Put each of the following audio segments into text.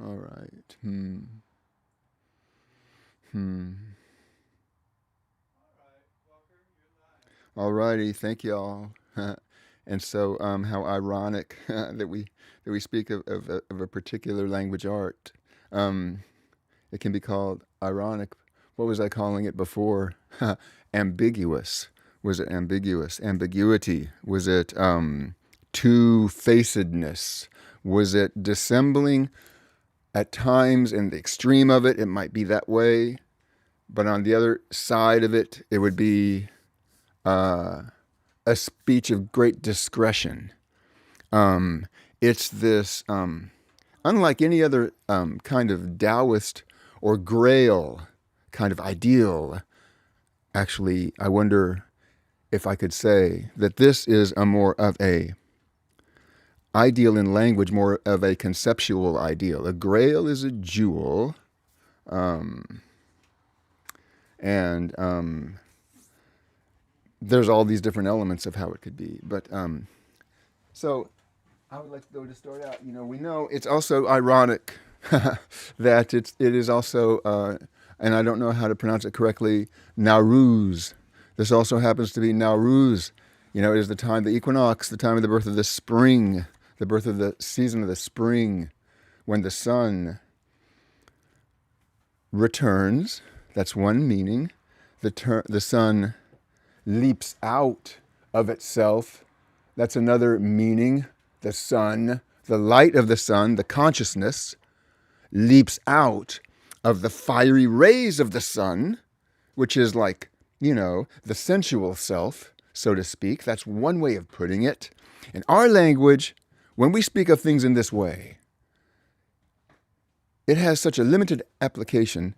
All right. Hmm. All righty. Thank y'all. And so, how ironic that we speak of a particular language art. Um, it can be called ironic. What was I calling it before? Ambiguous. Was it ambiguous? Ambiguity. Was it two-facedness? Was it dissembling? At times, in the extreme of it, it might be that way. But on the other side of it, it would be uh, a speech of great discretion. Um, it's this, unlike any other kind of Taoist or Grail kind of ideal. Actually, I wonder if I could say that this is a more of a ideal in language, more of a conceptual ideal. A Grail is a jewel, um, and there's all these different elements of how it could be. But so I would like to go to start out. We know it's also ironic that it is also, and I don't know how to pronounce it correctly, Nowruz. This also happens to be Nowruz. It is the time, the equinox, the time of the birth of the spring, the birth of the season of the spring, when the sun returns. That's one meaning. The sun leaps out of itself. That's another meaning. The sun, the light of the sun, the consciousness, leaps out of the fiery rays of the sun, which is like, the sensual self, so to speak. That's one way of putting it. In our language, when we speak of things in this way, it has such a limited application,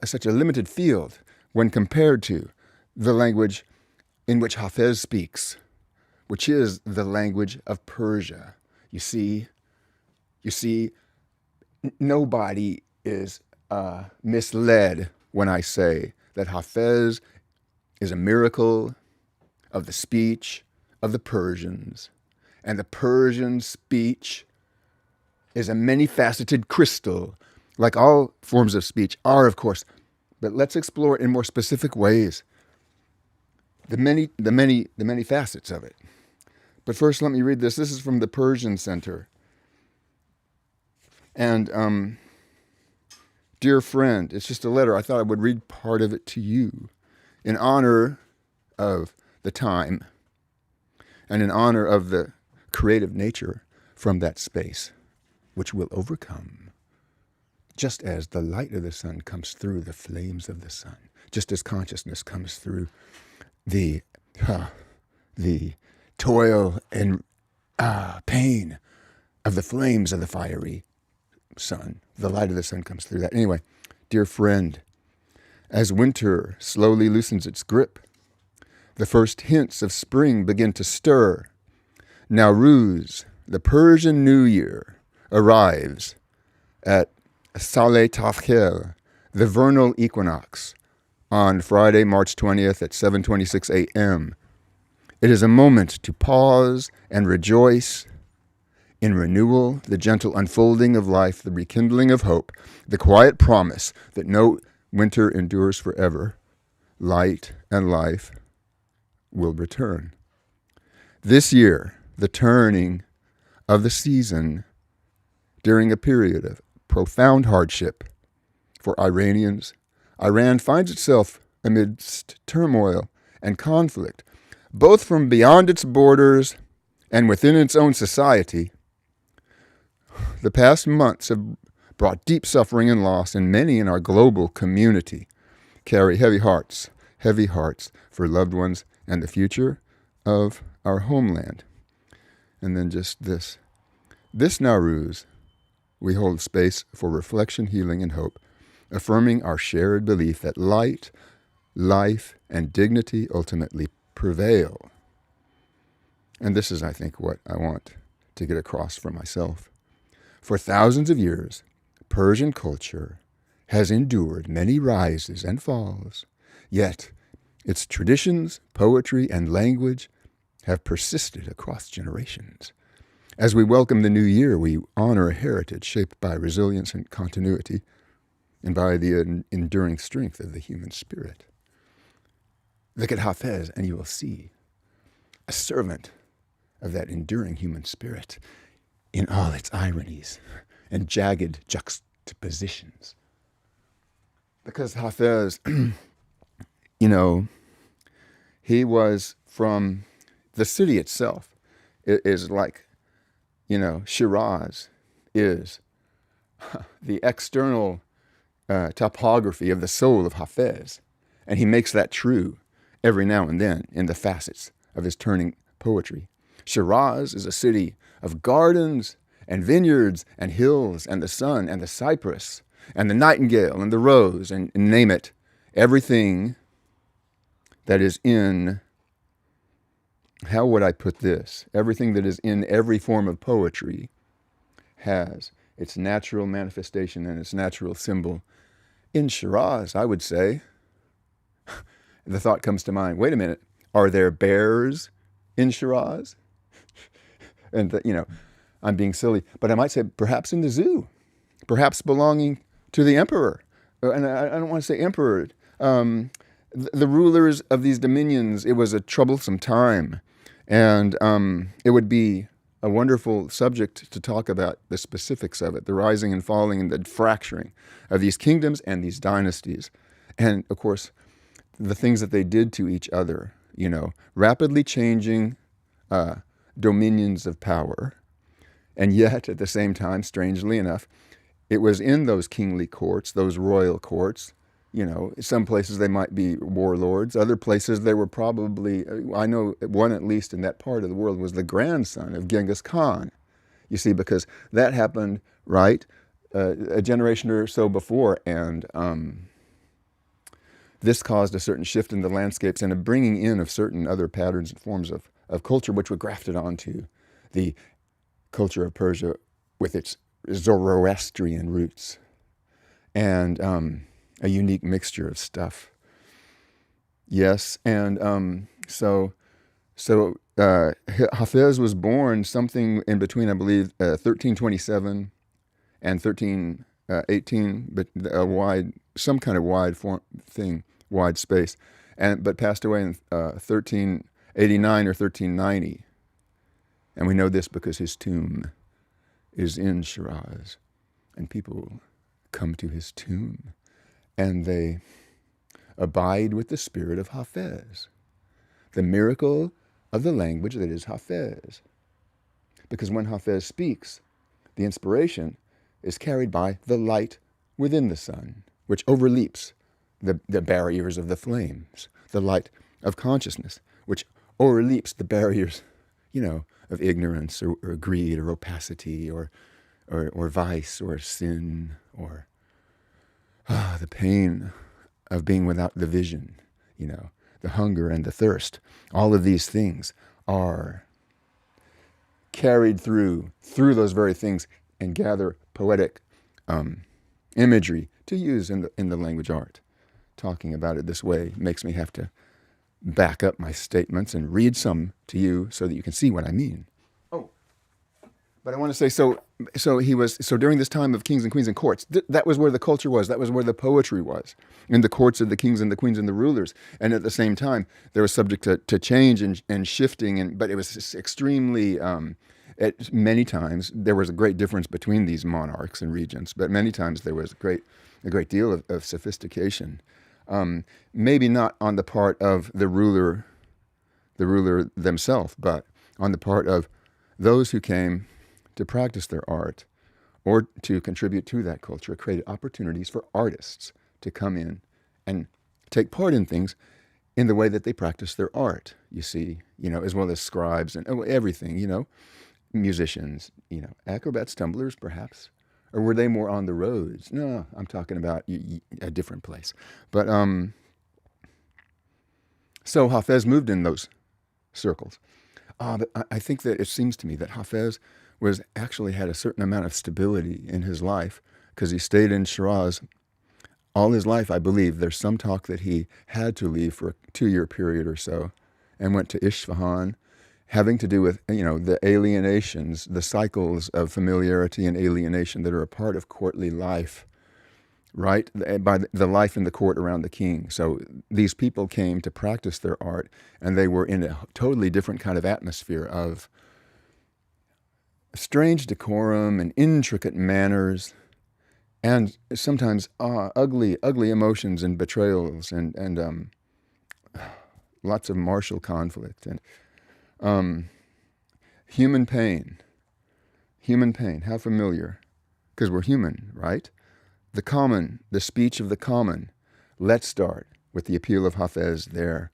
such a limited field when compared to the language in which Hafez speaks, which is the language of Persia. You see, nobody is misled when I say that Hafez is a miracle of the speech of the Persians. And the Persian speech is a many-faceted crystal, like all forms of speech are, of course. But let's explore it in more specific ways. The many facets of it. But first, let me read this. This is from the Persian Center. And, dear friend, it's just a letter. I thought I would read part of it to you in honor of the time and in honor of the creative nature from that space, which will overcome, just as the light of the sun comes through the flames of the sun, just as consciousness comes through the toil and pain of the flames of the fiery sun. The light of the sun comes through that. Anyway, dear friend, as winter slowly loosens its grip, the first hints of spring begin to stir. Nowruz, the Persian New Year, arrives at Saleh Tafkhel, the vernal equinox, on Friday, March 20th at 7:26 a.m. It is a moment to pause and rejoice in renewal, the gentle unfolding of life, the rekindling of hope, the quiet promise that no winter endures forever. Light and life will return. This year, the turning of the season during a period of profound hardship for Iranians. Iran finds itself amidst turmoil and conflict, both from beyond its borders and within its own society. The past months have brought deep suffering and loss, and many in our global community carry heavy hearts for loved ones and the future of our homeland. And then just this. This Nowruz, we hold space for reflection, healing, and hope, affirming our shared belief that light, life, and dignity ultimately prevail. And this is, I think, what I want to get across for myself. For thousands of years, Persian culture has endured many rises and falls, yet its traditions, poetry, and language have persisted across generations. As we welcome the new year, we honor a heritage shaped by resilience and continuity and by the enduring strength of the human spirit. Look at Hafez and you will see a servant of that enduring human spirit in all its ironies and jagged juxtapositions. Because Hafez, he was from the city itself. It is like, Shiraz is the external topography of the soul of Hafez. And he makes that true every now and then in the facets of his turning poetry. Shiraz is a city of gardens and vineyards and hills and the sun and the cypress and the nightingale and the rose and name it. Everything that is in, how would I put this? Everything that is in every form of poetry has its natural manifestation and its natural symbol in Shiraz, I would say. The thought comes to mind, wait a minute, are there bears in Shiraz? And, I'm being silly, but I might say perhaps in the zoo, perhaps belonging to the emperor. And I don't want to say emperor. The rulers of these dominions, it was a troublesome time. And it would be a wonderful subject to talk about the specifics of it, the rising and falling and the fracturing of these kingdoms and these dynasties. And, of course, the things that they did to each other, rapidly changing dominions of power. And yet, at the same time, strangely enough, it was in those kingly courts, those royal courts, some places they might be warlords. Other places they were probably, I know one at least in that part of the world was the grandson of Genghis Khan. You see, because that happened, right, a generation or so before. And this caused a certain shift in the landscapes and a bringing in of certain other patterns and forms of culture, which were grafted onto the culture of Persia with its Zoroastrian roots. And a unique mixture of stuff. Yes, and so Hafez was born something in between, I believe, 1327 and 1318, but some kind of wide space, but passed away in 1389 or 1390. And we know this because his tomb is in Shiraz, and people come to his tomb. And they abide with the spirit of Hafez, the miracle of the language that is Hafez. Because when Hafez speaks, the inspiration is carried by the light within the sun, which overleaps the barriers of the flames, the light of consciousness, which overleaps the barriers, of ignorance or greed or opacity or vice or sin or the pain of being without the vision, the hunger and the thirst. All of these things are carried through those very things and gather poetic imagery to use in the language art. Talking about it this way makes me have to back up my statements and read some to you so that you can see what I mean. But I want to say, so during this time of kings and queens and courts, that was where the culture was. That was where the poetry was, in the courts of the kings and the queens and the rulers. And at the same time, they were subject to change and shifting. But it was extremely, many times, there was a great difference between these monarchs and regents. But many times there was a great deal of sophistication. Maybe not on the part of the ruler themselves, but on the part of those who came to practice their art or to contribute to that culture. It created opportunities for artists to come in and take part in things in the way that they practice their art, you see, as well as scribes and everything, musicians, acrobats, tumblers, perhaps. Or were they more on the roads? No, I'm talking about a different place. But so Hafez moved in those circles. But I think that it seems to me that Hafez actually had a certain amount of stability in his life because he stayed in Shiraz all his life. I believe there's some talk that he had to leave for a 2-year period or so and went to Isfahan, having to do with, the alienations, the cycles of familiarity and alienation that are a part of courtly life, right? By the life in the court around the king. So these people came to practice their art, and they were in a totally different kind of atmosphere of strange decorum and intricate manners, and sometimes ugly emotions and betrayals, and lots of martial conflict, and human pain. How familiar? Because we're human, right? The speech of the common. Let's start with the appeal of Hafez there.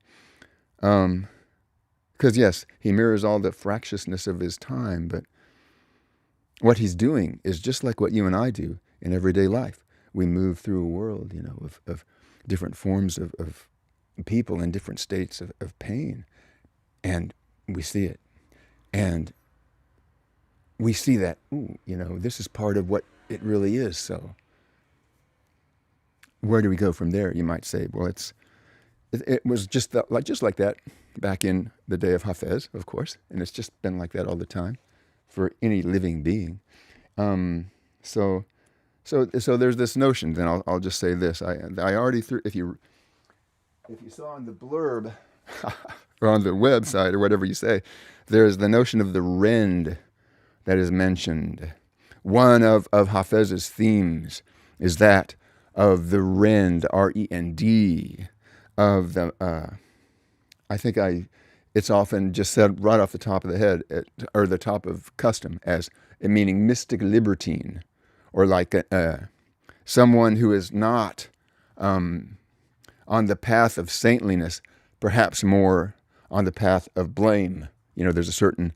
Because yes, he mirrors all the fractiousness of his time, but what he's doing is just like what you and I do in everyday life. We move through a world, of different forms of people in different states of pain, and we see it. And we see that, this is part of what it really is. So where do we go from there? You might say, well, it was just like that back in the day of Hafez, of course, and it's just been like that all the time for any living being. So there's this notion. Then I'll just say this: I already threw. If you saw in the blurb or on the website or whatever you say, there's the notion of the rend that is mentioned. One of Hafez's themes is that of the rend, R-E-N-D, of the. It's often just said right off the top of the head, or the top of custom, as meaning mystic libertine, or like someone who is not on the path of saintliness, perhaps more on the path of blame. There's a certain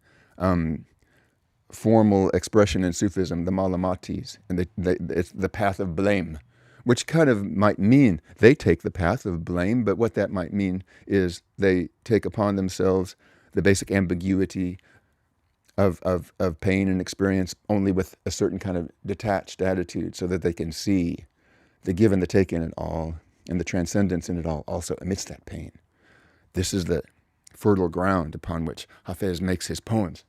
formal expression in Sufism, the malamatis, and it's the path of blame, which kind of might mean they take the path of blame, but what that might mean is they take upon themselves the basic ambiguity of pain and experience only with a certain kind of detached attitude, so that they can see the give and the take in it all, and the transcendence in it all also amidst that pain. This is the fertile ground upon which Hafez makes his poems.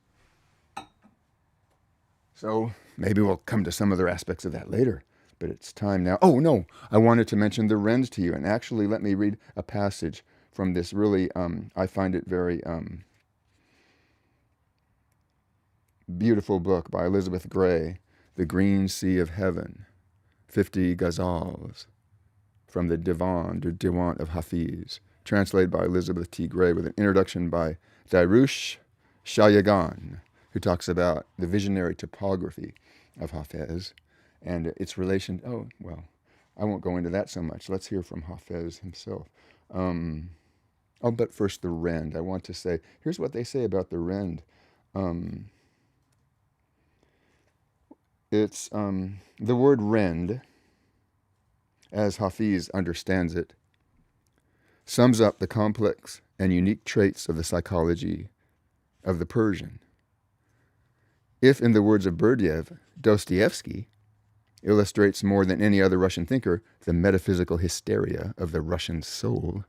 So maybe we'll come to some other aspects of that later, but it's time now. Oh no, I wanted to mention the rends to you, and actually let me read a passage from this really, I find it very beautiful book by Elizabeth Gray, The Green Sea of Heaven, 50 Ghazals from the Divan of Hafez, translated by Elizabeth T. Gray, with an introduction by Dairush Shayagan, who talks about the visionary topography of Hafez and its relation. Oh, well, I won't go into that so much. Let's hear from Hafez himself. But first the rend. I want to say, here's what they say about the rend. It's the word rend, as Hafez understands it, sums up the complex and unique traits of the psychology of the Persian. If, in the words of Berdiev, Dostoevsky illustrates more than any other Russian thinker the metaphysical hysteria of the Russian soul,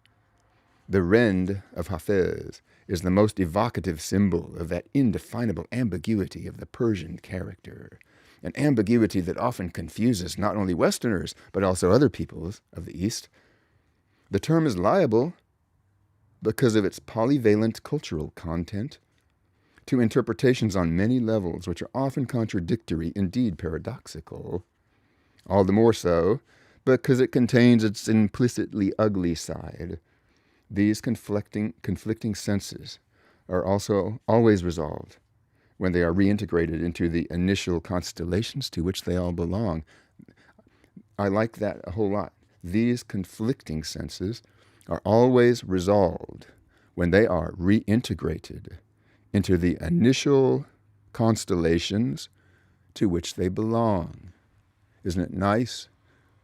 the rend of Hafez is the most evocative symbol of that indefinable ambiguity of the Persian character, an ambiguity that often confuses not only Westerners, but also other peoples of the East. The term is liable, because of its polyvalent cultural content, to interpretations on many levels which are often contradictory, indeed paradoxical. All the more so because it contains its implicitly ugly side. These conflicting senses are also always resolved when they are reintegrated into the initial constellations to which they all belong. I like that a whole lot. These conflicting senses are always resolved when they are reintegrated into the initial constellations to which they belong. Isn't it nice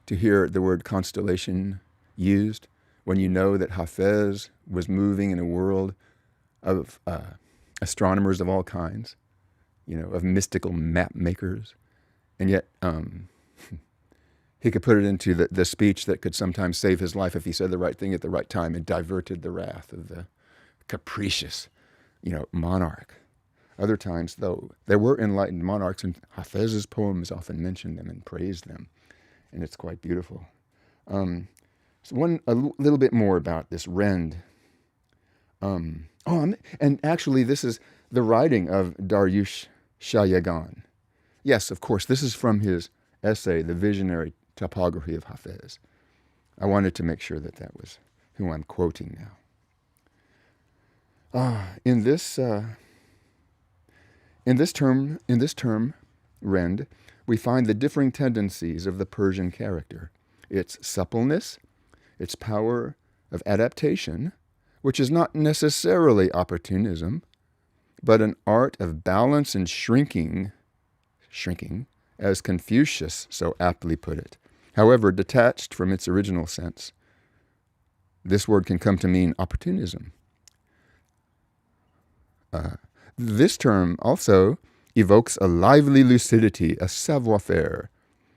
to hear the word constellation used when you know that Hafez was moving in a world of astronomers of all kinds, of mystical map makers, and yet he could put it into the speech that could sometimes save his life if he said the right thing at the right time and diverted the wrath of the capricious monarch. Other times, though, there were enlightened monarchs, and Hafez's poems often mention them and praise them, and it's quite beautiful. So a little bit more about this Rend. And actually, this is the writing of Dariush Shayagan. Yes, of course, this is from his essay, The Visionary Topography of Hafez. I wanted to make sure that was who I'm quoting now. In this term, Rend, we find the differing tendencies of the Persian character, its suppleness, its power of adaptation, which is not necessarily opportunism, but an art of balance and shrinking, as Confucius so aptly put it. However, detached from its original sense, this word can come to mean opportunism. This term also evokes a lively lucidity, a savoir-faire,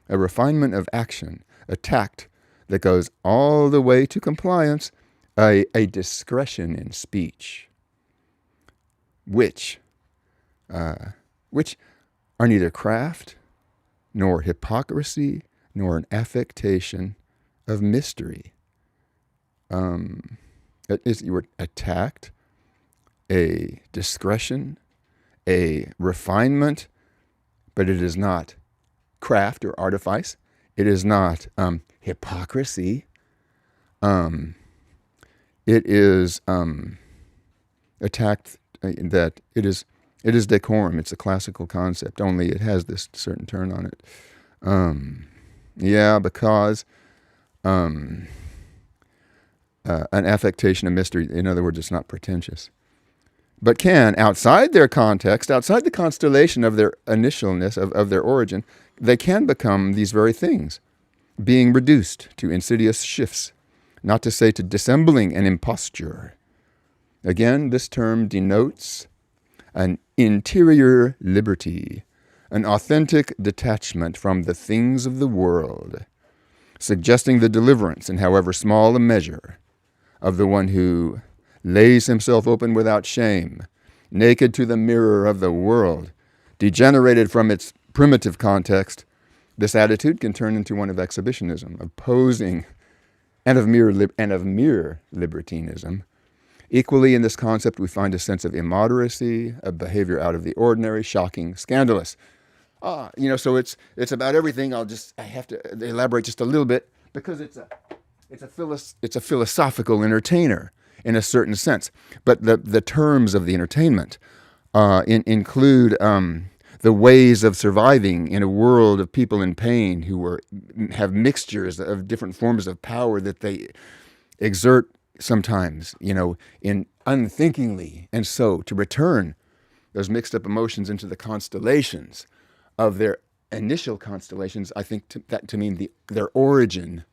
a refinement of action, a tact that goes all the way to compliance, a discretion in speech, which are neither craft, nor hypocrisy, nor an affectation of mystery. It is a tact, a discretion, a refinement, but it is not craft or artifice. It is not hypocrisy. It is a tact that it is decorum. It's a classical concept, only it has this certain turn on it. Because an affectation of mystery, in other words, it's not pretentious, but can, outside their context, outside the constellation of their initialness, of their origin, they can become these very things, being reduced to insidious shifts, not to say to dissembling and imposture. Again, this term denotes an interior liberty, an authentic detachment from the things of the world, suggesting the deliverance, in however small a measure, of the one who lays himself open without shame, naked to the mirror of the world, degenerated from its primitive context. This attitude can turn into one of exhibitionism, of posing, and of mere libertinism. Equally, in this concept, we find a sense of immoderacy, a behavior out of the ordinary, shocking, scandalous. So it's about everything. I have to elaborate just a little bit because it's a philosophical entertainer in a certain sense. But the terms of the entertainment include the ways of surviving in a world of people in pain who have mixtures of different forms of power that they exert sometimes, in unthinkingly. And so to return those mixed up emotions into the constellations of their initial constellations, I think to mean their origin,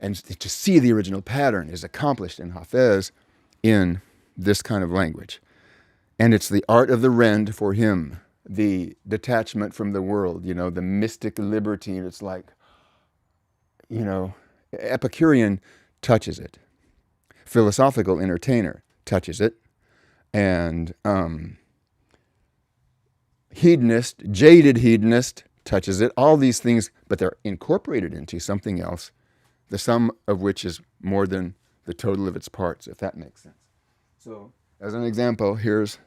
and to see the original pattern is accomplished in Hafez in this kind of language. And it's the art of the Rend for him, the detachment from the world, the mystic liberty. It's like, Epicurean touches it. Philosophical entertainer touches it. And jaded hedonist touches it. All these things, but they're incorporated into something else, the sum of which is more than the total of its parts, if that makes sense. So, as an example, here's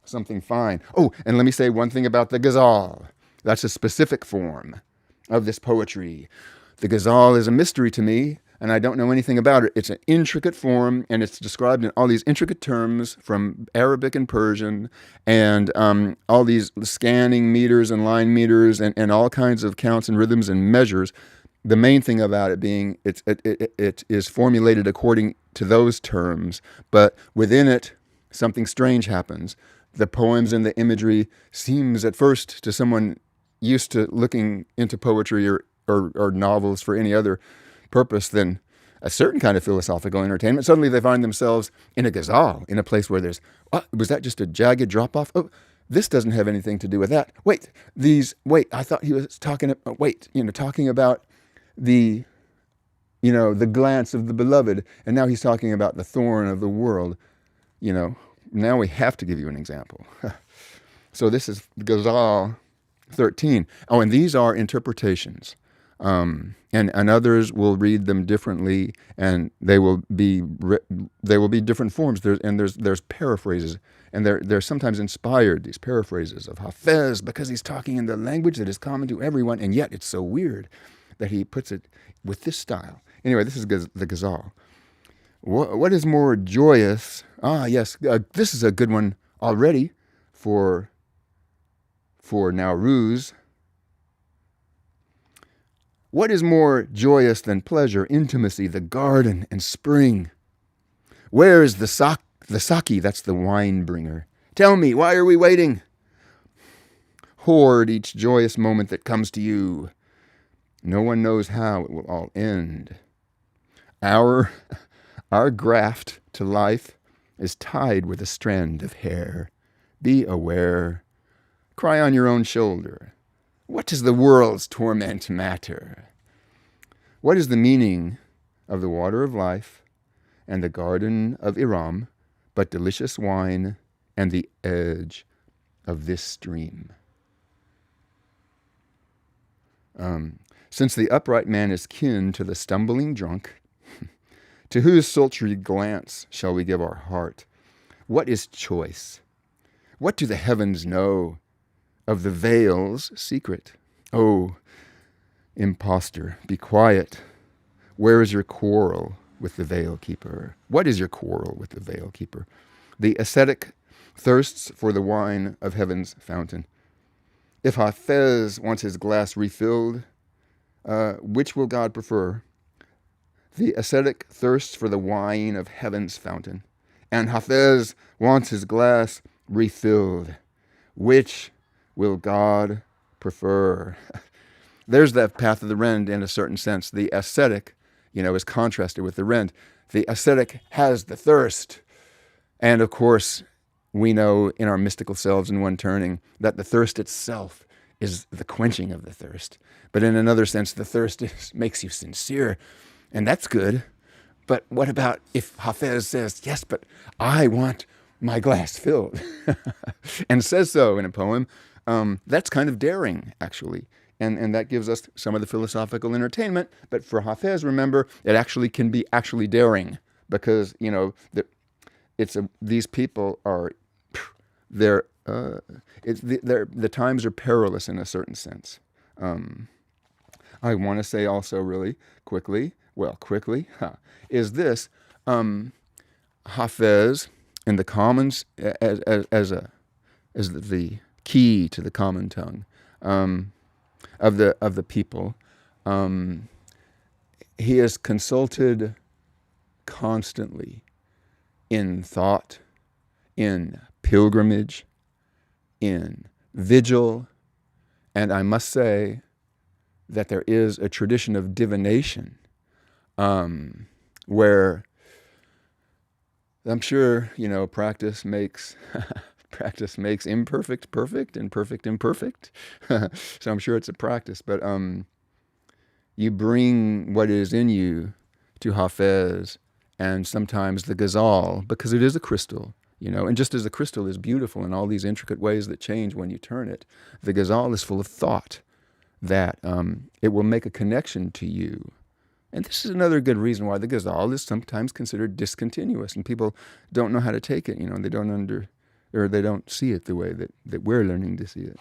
something fine. Oh, and let me say one thing about the ghazal. That's a specific form of this poetry. The ghazal is a mystery to me, and I don't know anything about it. It's an intricate form, and it's described in all these intricate terms from Arabic and Persian, and all these scanning meters and line meters, and all kinds of counts and rhythms and measures. The main thing about it being it is formulated according to those terms, but within it, something strange happens. The poems and the imagery seems at first to someone used to looking into poetry or novels for any other purpose than a certain kind of philosophical entertainment. Suddenly they find themselves in a ghazal, in a place where there's, was that just a jagged drop-off? Oh, this doesn't have anything to do with that. I thought he was talking about the glance of the beloved, and now he's talking about the thorn of the world. now we have to give you an example. So this is Ghazal 13. Oh, and these are interpretations. And others will read them differently, and they will be different forms. There's paraphrases, and they're sometimes inspired, these paraphrases of Hafez, because he's talking in the language that is common to everyone, and yet it's so weird that he puts it with this style. Anyway, this is the Ghazal. What is more joyous? Yes, this is a good one already for Nowruz. What is more joyous than pleasure, intimacy, the garden, and spring? Where is the saki, that's the wine bringer? Tell me, why are we waiting? Hoard each joyous moment that comes to you. No one knows how it will all end. Our graft to life is tied with a strand of hair. Be aware. Cry on your own shoulder. What does the world's torment matter? What is the meaning of the water of life and the garden of Iram but delicious wine and the edge of this stream? Since the upright man is kin to the stumbling drunk, to whose sultry glance shall we give our heart? What is choice? What do the heavens know of the veil's secret? Oh, impostor, be quiet. Where is your quarrel with the veil keeper? What is your quarrel with the veil keeper? The ascetic thirsts for the wine of heaven's fountain. If Hafez wants his glass refilled, which will God prefer? The ascetic thirsts for the wine of heaven's fountain, and Hafez wants his glass refilled. Which will God prefer? There's that path of the Rend in a certain sense. The ascetic, is contrasted with the Rend. The ascetic has the thirst. And of course, we know in our mystical selves in one turning that the thirst itself is the quenching of the thirst. But in another sense, the thirst makes you sincere. And that's good. But what about if Hafez says, yes, but I want my glass filled, and says so in a poem? That's kind of daring, actually. And that gives us some of the philosophical entertainment. But for Hafez, remember, it actually can be actually daring, because, these people are, the times are perilous in a certain sense. I want to say also really quickly, is this, Hafez in the commons as the key to the common tongue of the people. He is consulted constantly in thought, in pilgrimage, in vigil, and I must say that there is a tradition of divination where I'm sure, practice makes imperfect perfect and perfect imperfect. So I'm sure it's a practice, but you bring what is in you to Hafez, and sometimes the Ghazal, because it is a crystal, and just as a crystal is beautiful in all these intricate ways that change when you turn it, the Ghazal is full of thought that it will make a connection to you. And this is another good reason why the Ghazal is sometimes considered discontinuous, and people don't know how to take it. They they don't see it the way that we're learning to see it.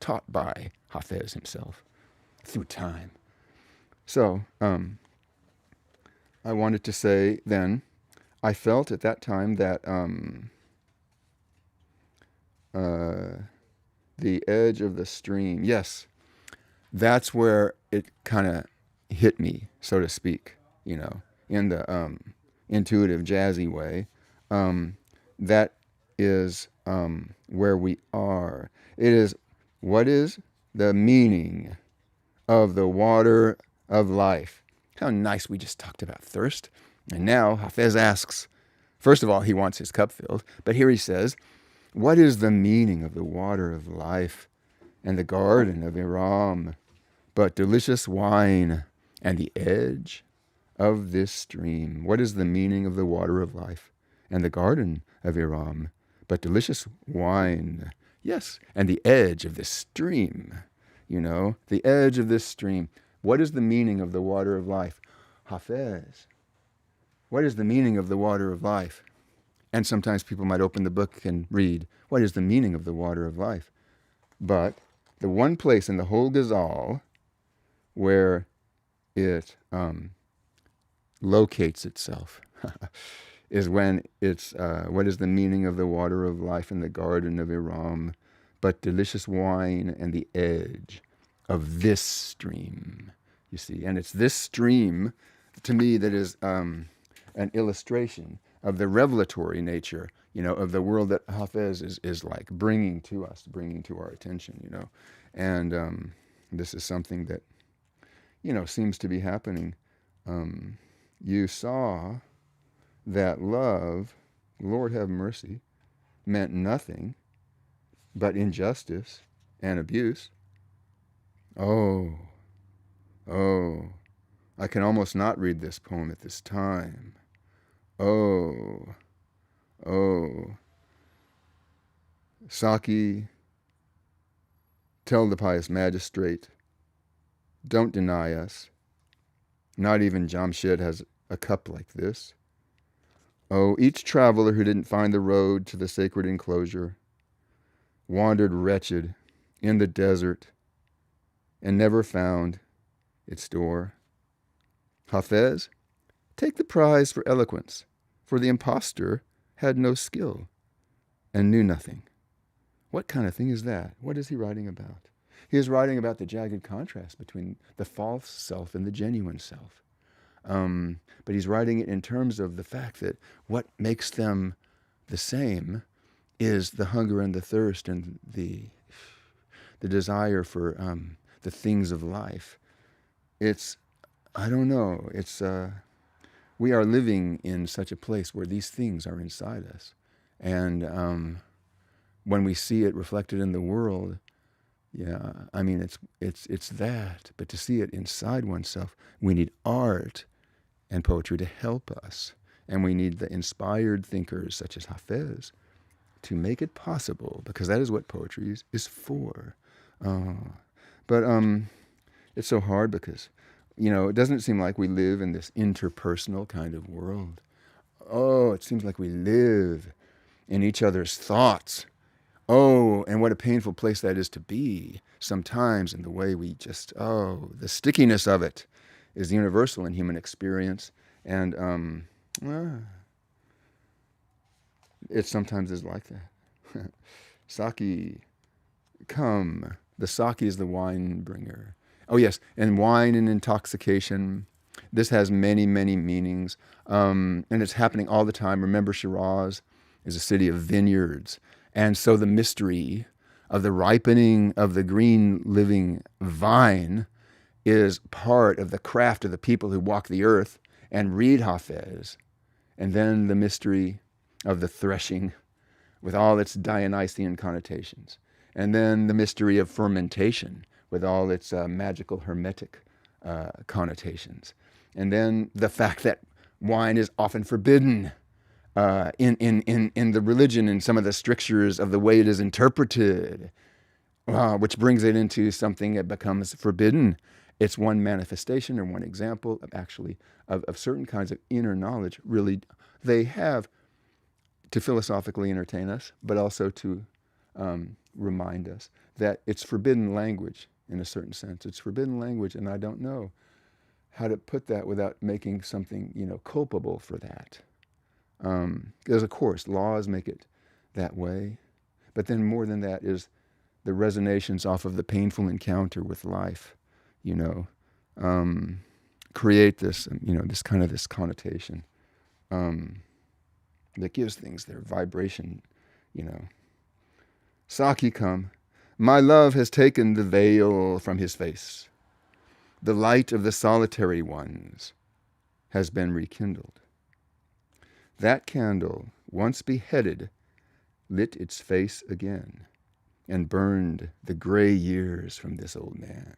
Taught by Hafez himself through time. So I wanted to say then, I felt at that time that the edge of the stream, yes, that's where it kind of hit me, so to speak, in the intuitive, jazzy way. That is where we are. It is, what is the meaning of the water of life? How nice, we just talked about thirst. And now Hafez asks, first of all, he wants his cup filled, but here he says, what is the meaning of the water of life and the garden of Iram, but delicious wine and the edge of this stream? What is the meaning of the water of life and the garden of Iram, but delicious wine. Yes, and the edge of this stream, the edge of this stream. What is the meaning of the water of life? Hafez. What is the meaning of the water of life? And sometimes people might open the book and read, what is the meaning of the water of life? But the one place in the whole Ghazal where it locates itself is when it's, what is the meaning of the water of life in the garden of Iram, but delicious wine and the edge of this stream, you see. And it's this stream, to me, that is an illustration of the revelatory nature, of the world that Hafez is like bringing to us, bringing to our attention, And this is something that, seems to be happening. You saw that love, Lord have mercy, meant nothing but injustice and abuse. Oh, I can almost not read this poem at this time. Oh, Saki, tell the pious magistrate, don't deny us. Not even Jamshed has a cup like this. Oh, each traveler who didn't find the road to the sacred enclosure wandered wretched in the desert and never found its door. Hafez, take the prize for eloquence, for the impostor had no skill and knew nothing. What kind of thing is that? What is he writing about? He is writing about the jagged contrast between the false self and the genuine self. But he's writing it in terms of the fact that what makes them the same is the hunger and the thirst and the desire for the things of life. It's, I don't know, it's, we are living in such a place where these things are inside us. And when we see it reflected in the world, yeah, I mean, it's that. But to see it inside oneself, we need art and poetry to help us. And we need the inspired thinkers such as Hafez to make it possible, because that is what poetry is for. But it's so hard because, it doesn't seem like we live in this interpersonal kind of world. Oh, it seems like we live in each other's thoughts. Oh, and what a painful place that is to be sometimes, in the way we just, the stickiness of it is universal in human experience. And it sometimes is like that. Saki, come. The sake is the wine bringer. Oh, yes, and wine and intoxication. This has many, many meanings. And it's happening all the time. Remember, Shiraz is a city of vineyards. And so the mystery of the ripening of the green living vine is part of the craft of the people who walk the earth and read Hafez. And then the mystery of the threshing with all its Dionysian connotations. And then the mystery of fermentation with all its magical hermetic connotations. And then the fact that wine is often forbidden in the religion and some of the strictures of the way it is interpreted, which brings it into something that becomes forbidden. It's one manifestation or one example of certain kinds of inner knowledge. Really, they have to philosophically entertain us, but also to remind us that it's forbidden language in a certain sense. It's forbidden language, and I don't know how to put that without making something, culpable for that. Because, of course, laws make it that way. But then more than that is the resonations off of the painful encounter with life, create this, this connotation that gives things their vibration, Saki, come. My love has taken the veil from his face. The light of the solitary ones has been rekindled. That candle, once beheaded, lit its face again and burned the gray years from this old man.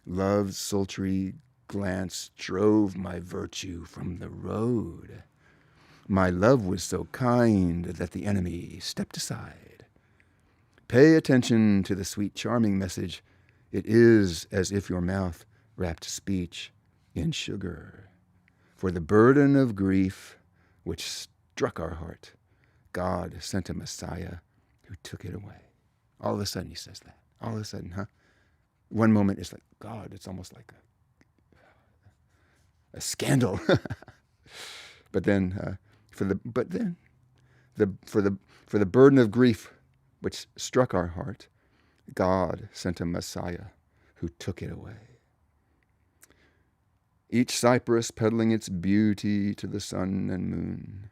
Love's sultry glance drove my virtue from the road. My love was so kind that the enemy stepped aside. Pay attention to the sweet, charming message. It is as if your mouth wrapped speech in sugar. For the burden of grief which struck our heart, God sent a Messiah who took it away. All of a sudden he says that. All of a sudden, one moment it's like, God, it's almost like a scandal. But then, for the burden of grief which struck our heart, God sent a Messiah who took it away. Each cypress peddling its beauty to the sun and moon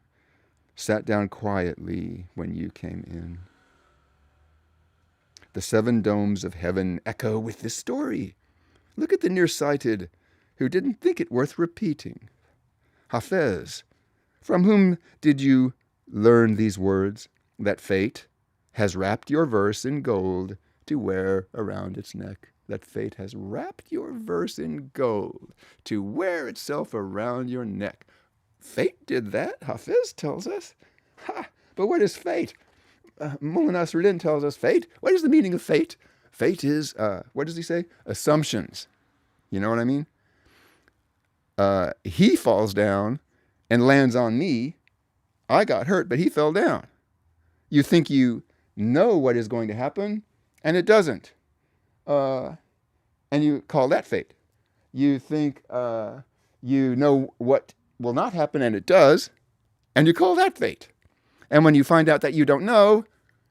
sat down quietly when you came in. The 7 domes of heaven echo with this story. Look at the nearsighted who didn't think it worth repeating. Hafez, from whom did you learn these words, that fate has wrapped your verse in gold to wear around its neck? That fate has wrapped your verse in gold to wear itself around your neck. Fate did that, Hafez tells us. But what is fate? Mullah Nasruddin tells us fate. What is the meaning of fate? Fate is, what does he say? Assumptions. You know what I mean? He falls down and lands on me. I got hurt, but he fell down. You think you know what is going to happen, and it doesn't. And you call that fate. You think you know what will not happen, and it does, and you call that fate. And when you find out that you don't know,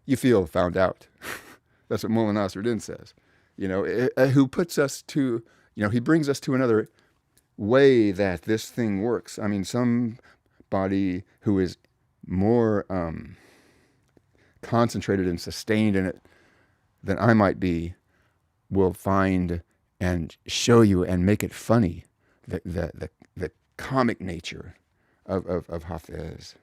you feel found out. That's what Mullah Nasruddin says. Who puts us to, he brings us to another way that this thing works. I mean, somebody who is more concentrated and sustained in it than I might be will find and show you and make it funny, the comic nature of Hafez.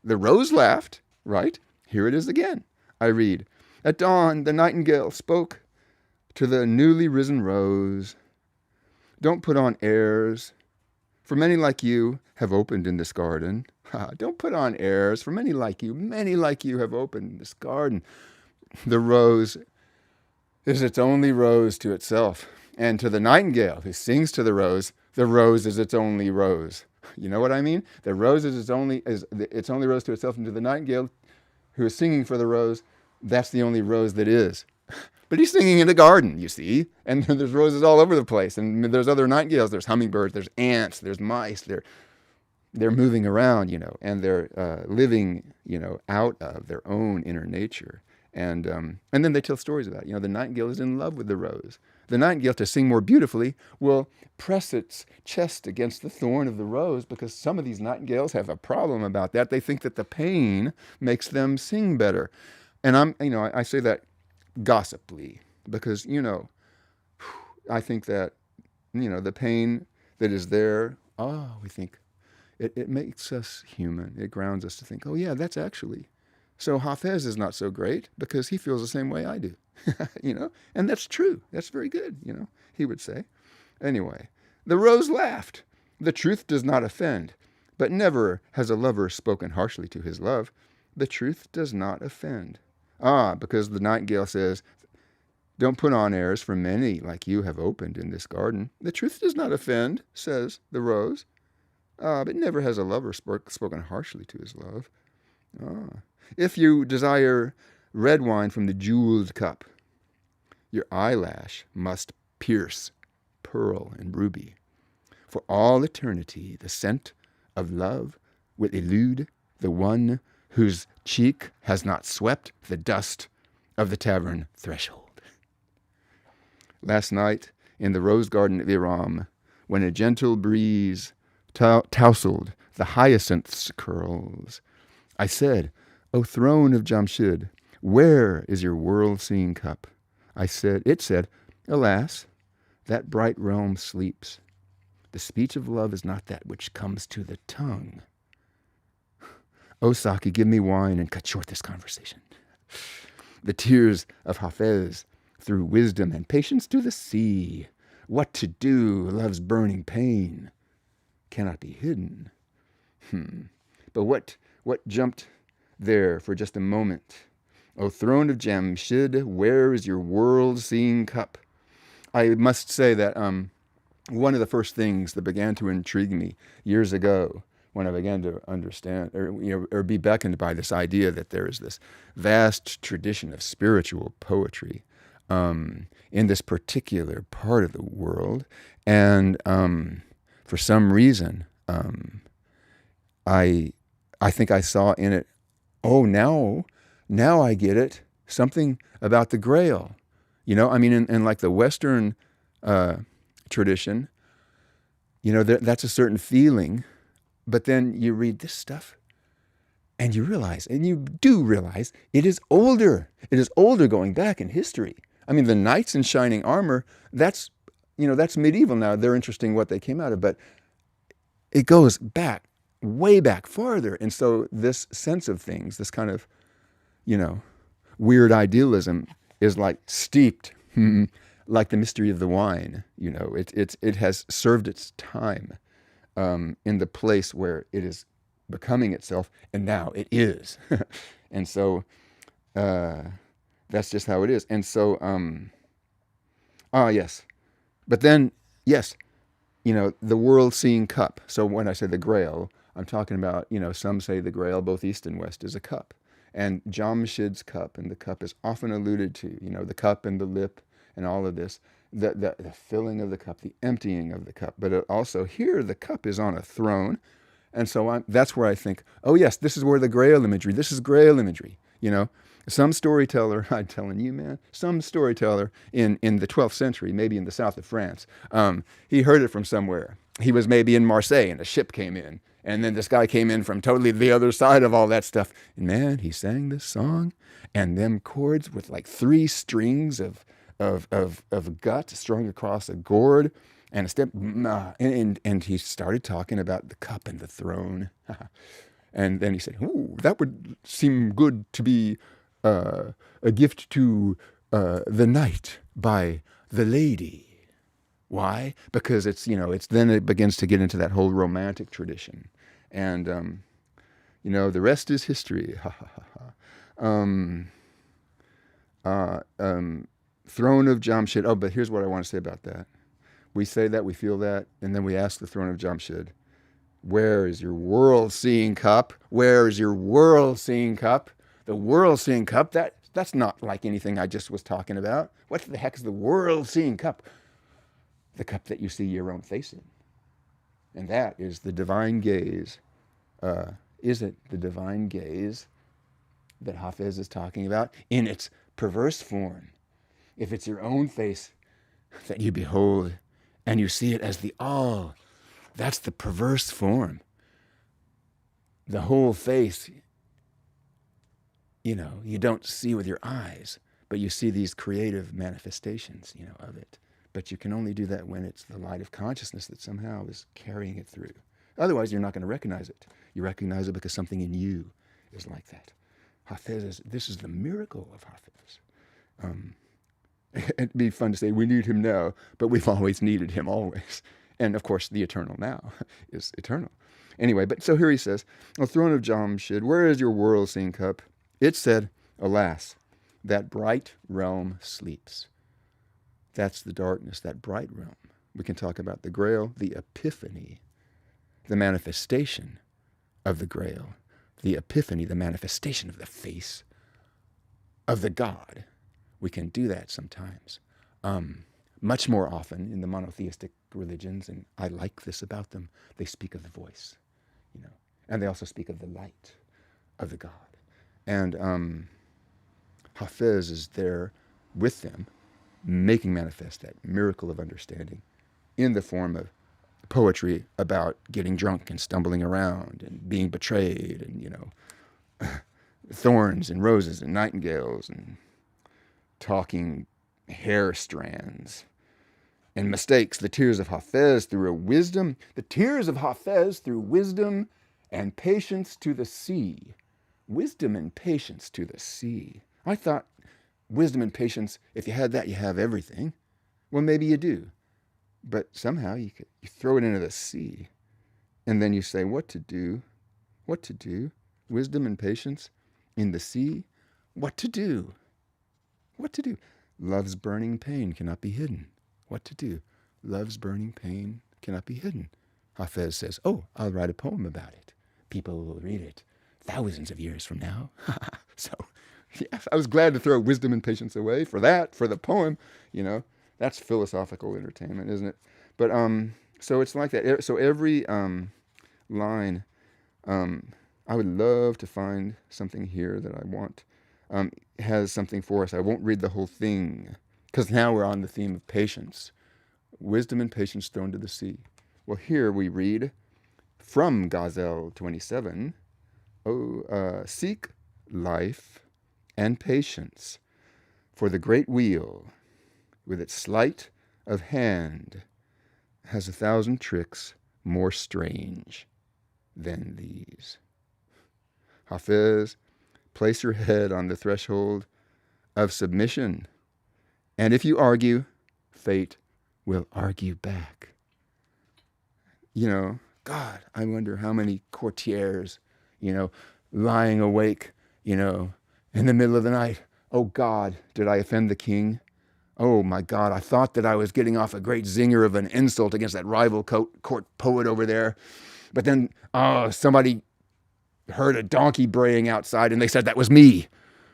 The rose laughed, right? Here it is again. I read, at dawn the nightingale spoke to the newly risen rose. Don't put on airs, for many like you have opened in this garden. Don't put on airs, for many like you have opened in this garden. The rose is its only rose to itself. And to the nightingale who sings to the rose is its only rose. You know what I mean? The rose is its only rose to itself, and to the nightingale who is singing for the rose, that's the only rose that is. But he's singing in a garden, you see, and there's roses all over the place, and there's other nightingales, there's hummingbirds, there's ants, there's mice, they're moving around, and they're living, out of their own inner nature. And then they tell stories about it. The nightingale is in love with the rose. The nightingale, to sing more beautifully, will press its chest against the thorn of the rose, because some of these nightingales have a problem about that. They think that the pain makes them sing better. And I say that gossiply, because, I think that, the pain that is there, we think it makes us human. It grounds us to think, oh yeah, that's actually... So Hafez is not so great because he feels the same way I do, and that's true. That's very good, he would say. Anyway, the rose laughed. The truth does not offend, but never has a lover spoken harshly to his love. The truth does not offend. Because the nightingale says, don't put on airs, for many like you have opened in this garden. The truth does not offend, says the rose, but never has a lover spoken harshly to his love. If you desire red wine from the jeweled cup, your eyelash must pierce pearl and ruby. For all eternity, the scent of love will elude the one whose cheek has not swept the dust of the tavern threshold. Last night, in the rose garden of Iram, when a gentle breeze tousled the hyacinth's curls, I said, O throne of Jamshid, where is your world-seeing cup? It said, alas, that bright realm sleeps. The speech of love is not that which comes to the tongue. O Saki, give me wine and cut short this conversation. The tears of Hafez threw wisdom and patience to the sea. What to do, love's burning pain cannot be hidden. But what jumped there for just a moment? O throne of Jamshid, where is your world-seeing cup? I must say that one of the first things that began to intrigue me years ago, when I began to understand or be beckoned by this idea that there is this vast tradition of spiritual poetry in this particular part of the world, and for some reason, I think I saw in it, oh, now I get it, something about the Grail. I mean, in like the Western tradition, that's a certain feeling, but then you read this stuff and you do realize it is older. It is older, going back in history. I mean, the knights in shining armor, that's medieval now. They're interesting what they came out of, but it goes back, way back farther. And so this sense of things, this kind of, weird idealism is like steeped, like the mystery of the wine. It has served its time in the place where it is becoming itself, and now it is. And so that's just how it is. And so, yes. But then, yes, the world-seeing cup. So when I say the Grail, I'm talking about, some say the Grail, both East and West, is a cup. And Jamshid's cup, and the cup is often alluded to, the cup and the lip and all of this, the filling of the cup, the emptying of the cup. But also here, the cup is on a throne. And so that's where I think, oh yes, this is where the Grail imagery, this is Grail imagery. Some storyteller, I'm telling you, man, some storyteller in the 12th century, maybe in the south of France, he heard it from somewhere. He was maybe in Marseille and a ship came in. And then this guy came in from totally the other side of all that stuff. And man, he sang this song, and them chords with like 3 strings of gut strung across a gourd and a step. And he started talking about the cup and the throne. And then he said, "Ooh, that would seem good to be a gift to the knight by the lady." Why? Because it's then it begins to get into that whole romantic tradition. And, the rest is history. Throne of Jamshid. Oh, but here's what I want to say about that. We say that, we feel that, and then we ask the throne of Jamshid, where is your world-seeing cup? Where is your world-seeing cup? The world-seeing cup, that's not like anything I just was talking about. What the heck is the world-seeing cup? The cup that you see your own face in. And that is the divine gaze. Is it the divine gaze that Hafez is talking about in its perverse form? If it's your own face that you behold and you see it as the all, that's the perverse form. The whole face, you don't see with your eyes, but you see these creative manifestations, of it. But you can only do that when it's the light of consciousness that somehow is carrying it through. Otherwise, you're not going to recognize it. You recognize it because something in you is like that. Hafez this is the miracle of Hafez. It'd be fun to say we need him now, but we've always needed him always. And of course, the eternal now is eternal. Anyway, but so here he says, O throne of Jamshid, where is your world-seeing cup? It said, alas, that bright realm sleeps. That's the darkness, that bright realm. We can talk about the Grail, the epiphany, the manifestation of the Grail, the epiphany, the manifestation of the face of the God. We can do that sometimes. Much more often in the monotheistic religions, and I like this about them, they speak of the voice, and they also speak of the light of the God. And Hafez is there with them, making manifest that miracle of understanding in the form of poetry about getting drunk and stumbling around and being betrayed and, thorns and roses and nightingales and talking hair strands and mistakes. The tears of Hafez through wisdom, the tears of Hafez through wisdom and patience to the sea. Wisdom and patience to the sea. I thought wisdom and patience, if you had that, you have everything. Well, maybe you do. But somehow you throw it into the sea. And then you say what to do What to do? Wisdom and patience in the sea? What to do? What to do? Love's burning pain cannot be hidden. What to do? Love's burning pain cannot be hidden. Hafez says, oh, I'll write a poem about it. People will read it thousands of years from now. So, yes, I was glad to throw wisdom and patience away for that, for the poem. That's philosophical entertainment, isn't it? But so it's like that. So every line, I would love to find something here that I want has something for us. I won't read the whole thing because now we're on the theme of patience. Wisdom and patience thrown to the sea. Well, here we read from Gazelle 27, seek life and patience, for the great wheel, with its sleight of hand, has 1,000 tricks more strange than these. Hafez, place your head on the threshold of submission, and if you argue, fate will argue back. God, I wonder how many courtiers, lying awake, in the middle of the night. Oh God, did I offend the king? Oh my God, I thought that I was getting off a great zinger of an insult against that rival court poet over there. But then, somebody heard a donkey braying outside and they said that was me.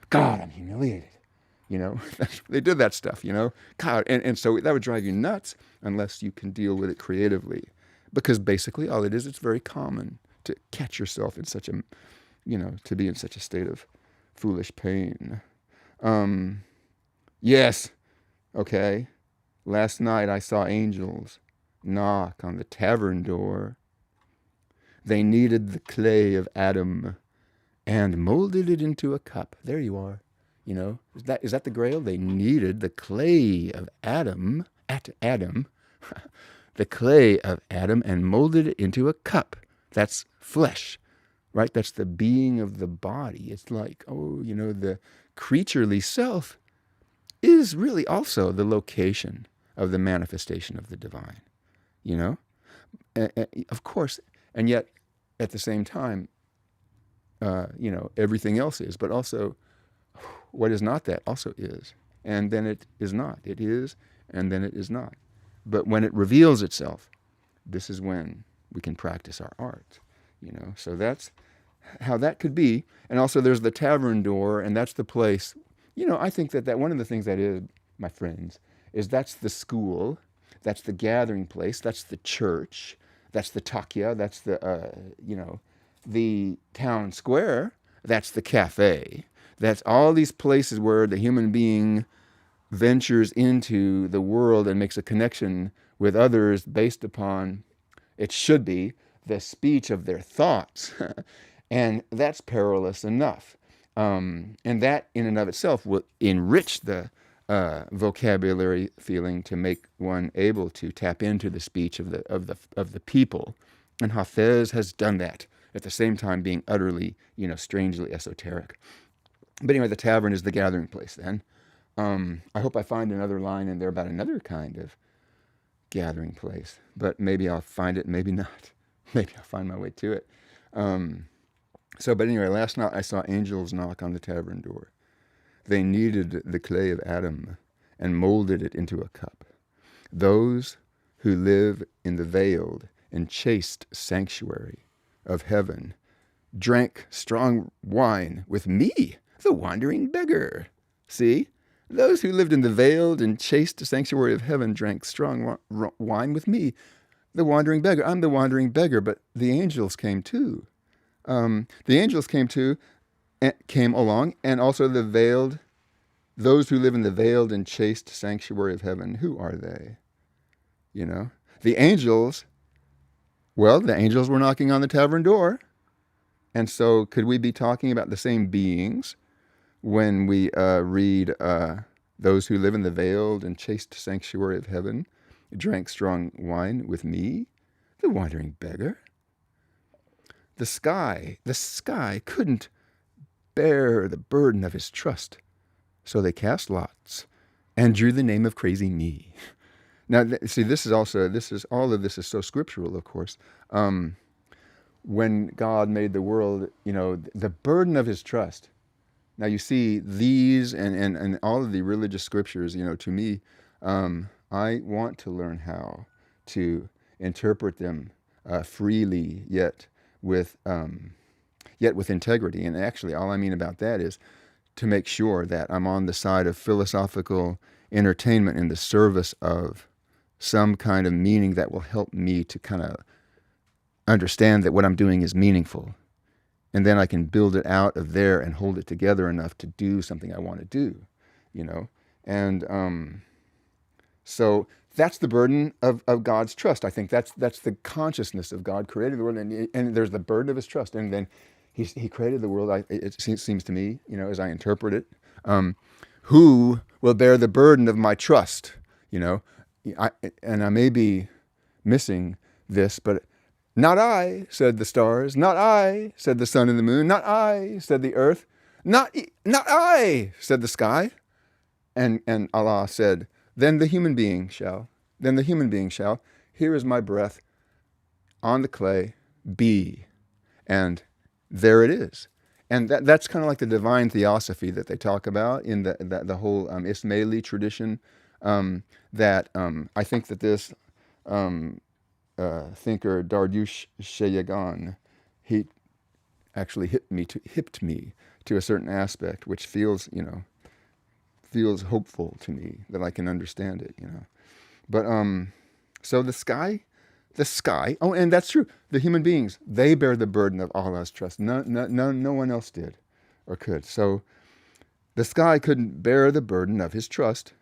God, I'm humiliated. They did that stuff, God. And so that would drive you nuts unless you can deal with it creatively. Because basically all it is, it's very common to catch yourself in such a, to be in such a state of foolish pain. Yes, okay. Last night I saw angels knock on the tavern door. They kneaded the clay of Adam and molded it into a cup. There you are. Is that the Grail? They kneaded the clay of Adam, the clay of Adam, and molded it into a cup. That's flesh, right? That's the being of the body. It's like, the creaturely self is really also the location of the manifestation of the divine, Of course, and yet at the same time, everything else is, but also what is not that also is. And then it is not. It is, and then it is not. But when it reveals itself, this is when we can practice our art, So that's how that could be. And also there's the tavern door, and that's the place. I think that one of the things that is, my friends, is that's the school, that's the gathering place, that's the church, that's the takya, that's the, the town square, that's the cafe. That's all these places where the human being ventures into the world and makes a connection with others based upon, it should be, the speech of their thoughts. And that's perilous enough. And that in and of itself will enrich the vocabulary feeling to make one able to tap into the speech of the people. And Hafez has done that at the same time being utterly, strangely esoteric. But anyway, the tavern is the gathering place then. I hope I find another line in there about another kind of gathering place. But maybe I'll find it, maybe not. Maybe I'll find my way to it. But anyway, last night I saw angels knock on the tavern door. They kneaded the clay of Adam and molded it into a cup. Those who live in the veiled and chaste sanctuary of heaven drank strong wine with me, the wandering beggar. See? Those who lived in the veiled and chaste sanctuary of heaven drank strong wine with me, the wandering beggar. I'm the wandering beggar, but the angels came too. The angels came along, and also the veiled, those who live in the veiled and chaste sanctuary of heaven. Who are they? The angels, the angels were knocking on the tavern door. And so could we be talking about the same beings when we read those who live in the veiled and chaste sanctuary of heaven drank strong wine with me, the wandering beggar? The sky couldn't bear the burden of his trust. So they cast lots and drew the name of crazy me. Now, see, all of this is so scriptural, of course. when God made the world, the burden of his trust. Now you see these and all of the religious scriptures, to me, I want to learn how to interpret them freely, yet with integrity. And actually, all I mean about that is to make sure that I'm on the side of philosophical entertainment in the service of some kind of meaning that will help me to kind of understand that what I'm doing is meaningful. And then I can build it out of there and hold it together enough to do something I want to do, And so that's the burden of God's trust. I think that's the consciousness of God created the world, and there's the burden of his trust. And then he created the world, it seems to me, as I interpret it, who will bear the burden of my trust, and I may be missing this, but not I, said the stars. Not I, said the sun and the moon. Not I, said the earth. Not I, said the sky. And Allah said, then the human being shall. Here is my breath on the clay, be. And there it is. And that's kind of like the divine theosophy that they talk about in the whole Ismaili tradition. I think that this thinker Dardush Shayagan, he actually hipped me to a certain aspect, which feels hopeful to me that I can understand it, But so the sky. Oh, and that's true. The human beings, they bear the burden of Allah's trust. No one else did or could. So the sky couldn't bear the burden of his trust.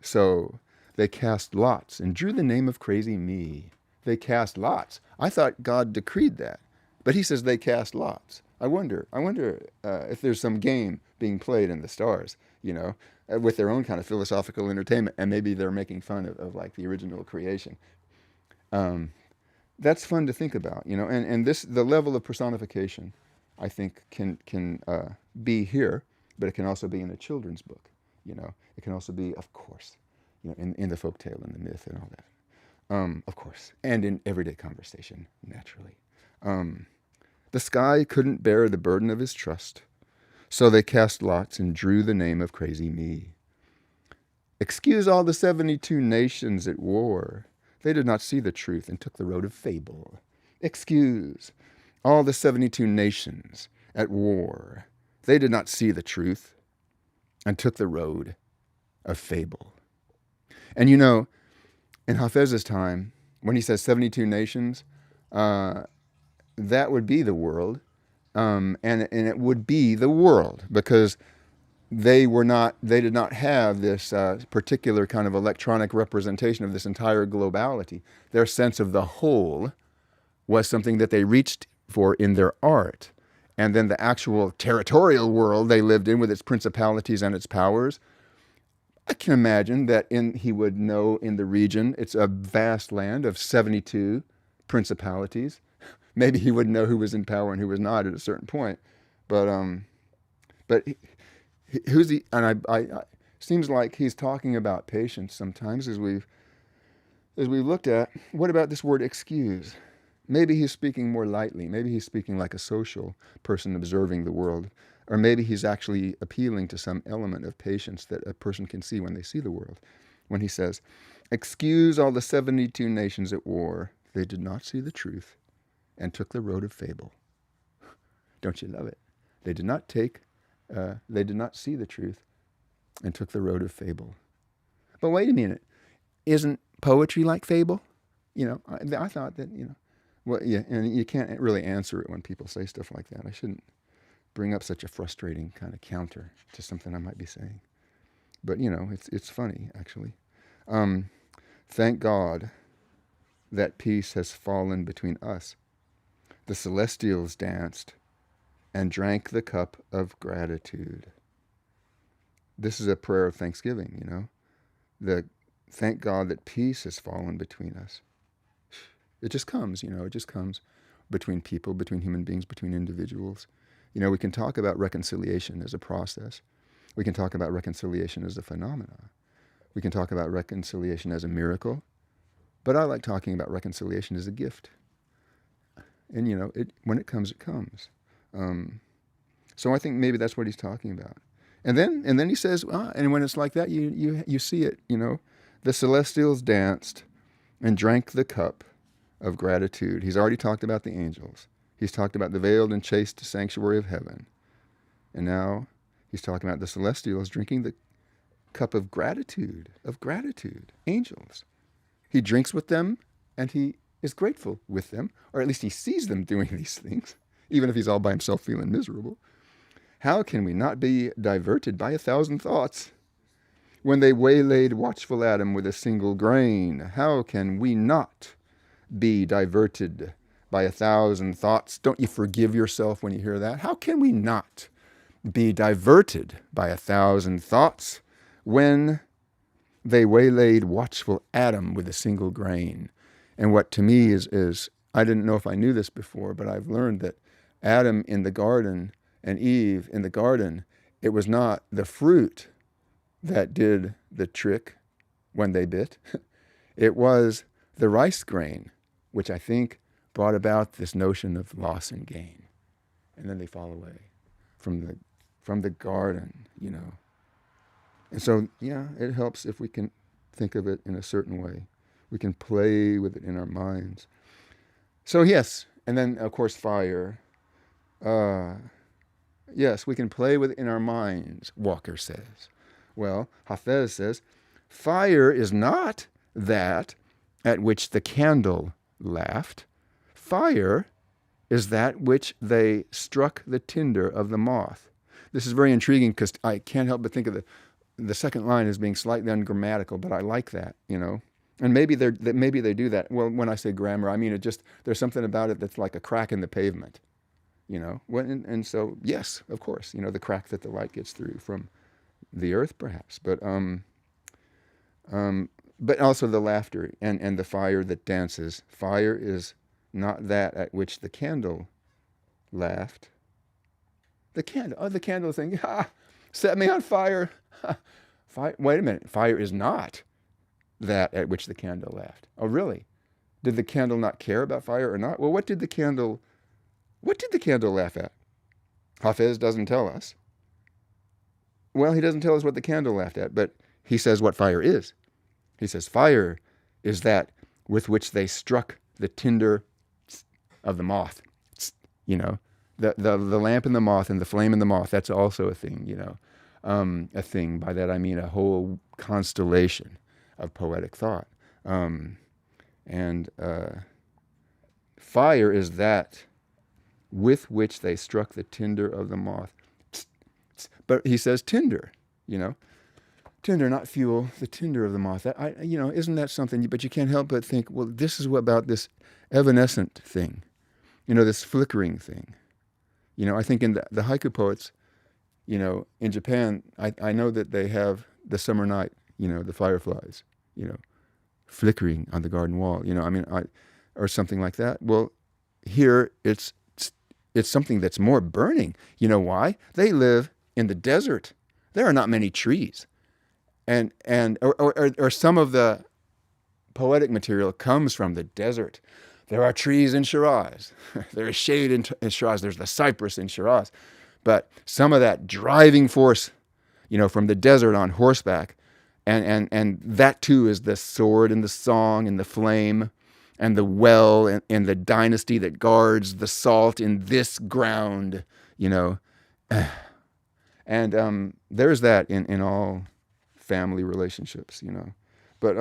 So they cast lots and drew the name of crazy me. They cast lots. I thought God decreed that, but he says they cast lots. I wonder if there's some game being played in the stars, with their own kind of philosophical entertainment, and maybe they're making fun of like the original creation. That's fun to think about, and the level of personification, I think can be here, but it can also be in a children's book, It can also be, of course, in the folktale and the myth and all that. Of course, and in everyday conversation, naturally. The sky couldn't bear the burden of his trust, so they cast lots and drew the name of crazy me. Excuse all the 72 nations at war. They did not see the truth and took the road of fable. Excuse all the 72 nations at war. They did not see the truth and took the road of fable. And in Hafez's time, when he says 72 nations, that would be the world, and it would be the world, because they did not have this particular kind of electronic representation of this entire globality. Their sense of the whole was something that they reached for in their art. And then the actual territorial world they lived in with its principalities and its powers, I can imagine that he would know in the region, it's a vast land of 72 principalities. Maybe he wouldn't know who was in power and who was not at a certain point. But who's he? And I seems like he's talking about patience sometimes, as we've looked at. What about this word excuse? Maybe he's speaking more lightly. Maybe he's speaking like a social person observing the world. Or maybe he's actually appealing to some element of patience that a person can see when they see the world. When he says, excuse all the 72 nations at war. They did not see the truth and took the road of fable. Don't you love it? They did not see the truth and took the road of fable. But wait a minute. Isn't poetry like fable? I thought that, well, yeah, and you can't really answer it when people say stuff like that. I shouldn't bring up such a frustrating kind of counter to something I might be saying. But, it's funny, actually. Thank God that peace has fallen between us. The celestials danced and drank the cup of gratitude. This is a prayer of thanksgiving, thank God that peace has fallen between us. It just comes, it just comes between people, between human beings, between individuals. We can talk about reconciliation as a process. We can talk about reconciliation as a phenomena. We can talk about reconciliation as a miracle. But I like talking about reconciliation as a gift. And, when it comes, it comes. So I think maybe that's what he's talking about. And then he says, and when it's like that, you see it, The celestials danced and drank the cup of gratitude. He's already talked about the angels. He's talked about the veiled and chaste sanctuary of heaven. And now he's talking about the celestials drinking the cup of gratitude, angels. He drinks with them and he is grateful with them, or at least he sees them doing these things, even if he's all by himself feeling miserable. How can we not be diverted by 1,000 thoughts? When they waylaid watchful Adam with a single grain, how can we not be diverted by 1,000 thoughts? Don't you forgive yourself when you hear that? How can we not be diverted by 1,000 thoughts when they waylaid watchful Adam with a single grain? And what to me is I didn't know if I knew this before, but I've learned that Adam in the garden and Eve in the garden, it was not the fruit that did the trick when they bit. It was the rice grain, which I think brought about this notion of loss and gain. And then they fall away from the garden, And so, it helps if we can think of it in a certain way. We can play with it in our minds. So yes, and then of course fire. Yes, we can play with it in our minds, Walker says. Well, Hafez says, fire is not that at which the candle laughed. Fire is that which they struck the tinder of the moth. This is very intriguing because I can't help but think of the second line as being slightly ungrammatical, but I like that, And maybe they do that. Well, when I say grammar, I mean there's something about it that's like a crack in the pavement, And so, yes, of course, the crack that the light gets through from the earth, perhaps, but also the laughter and the fire that dances. Fire is not that at which the candle laughed. The candle thing, set me on fire. Fire. Wait a minute, fire is not that at which the candle laughed. Oh, really? Did the candle not care about fire or not? Well, what did the candle laugh at? Hafez doesn't tell us. Well, he doesn't tell us what the candle laughed at, but he says what fire is. He says fire is that with which they struck the tinder of the moth. The lamp and the moth and the flame and the moth, that's also a thing, a thing. By that I mean a whole constellation of poetic thought. Fire is that with which they struck the tinder of the moth. But he says tinder, tinder, not fuel, the tinder of the moth. Isn't that something? But you can't help but think, well, this is about this evanescent thing, this flickering thing. I think in the haiku poets, in Japan, I know that they have the summer night, the fireflies, flickering on the garden wall, or something like that. Well, here it's something that's more burning. You know why? They live in the desert. There are not many trees. Or some of the poetic material comes from the desert. There are trees in Shiraz. There is shade in Shiraz. There's the cypress in Shiraz. But some of that driving force, from the desert on horseback, and that too is the sword and the song and the flame and the well and the dynasty that guards the salt in this ground, And there's that in all family relationships, But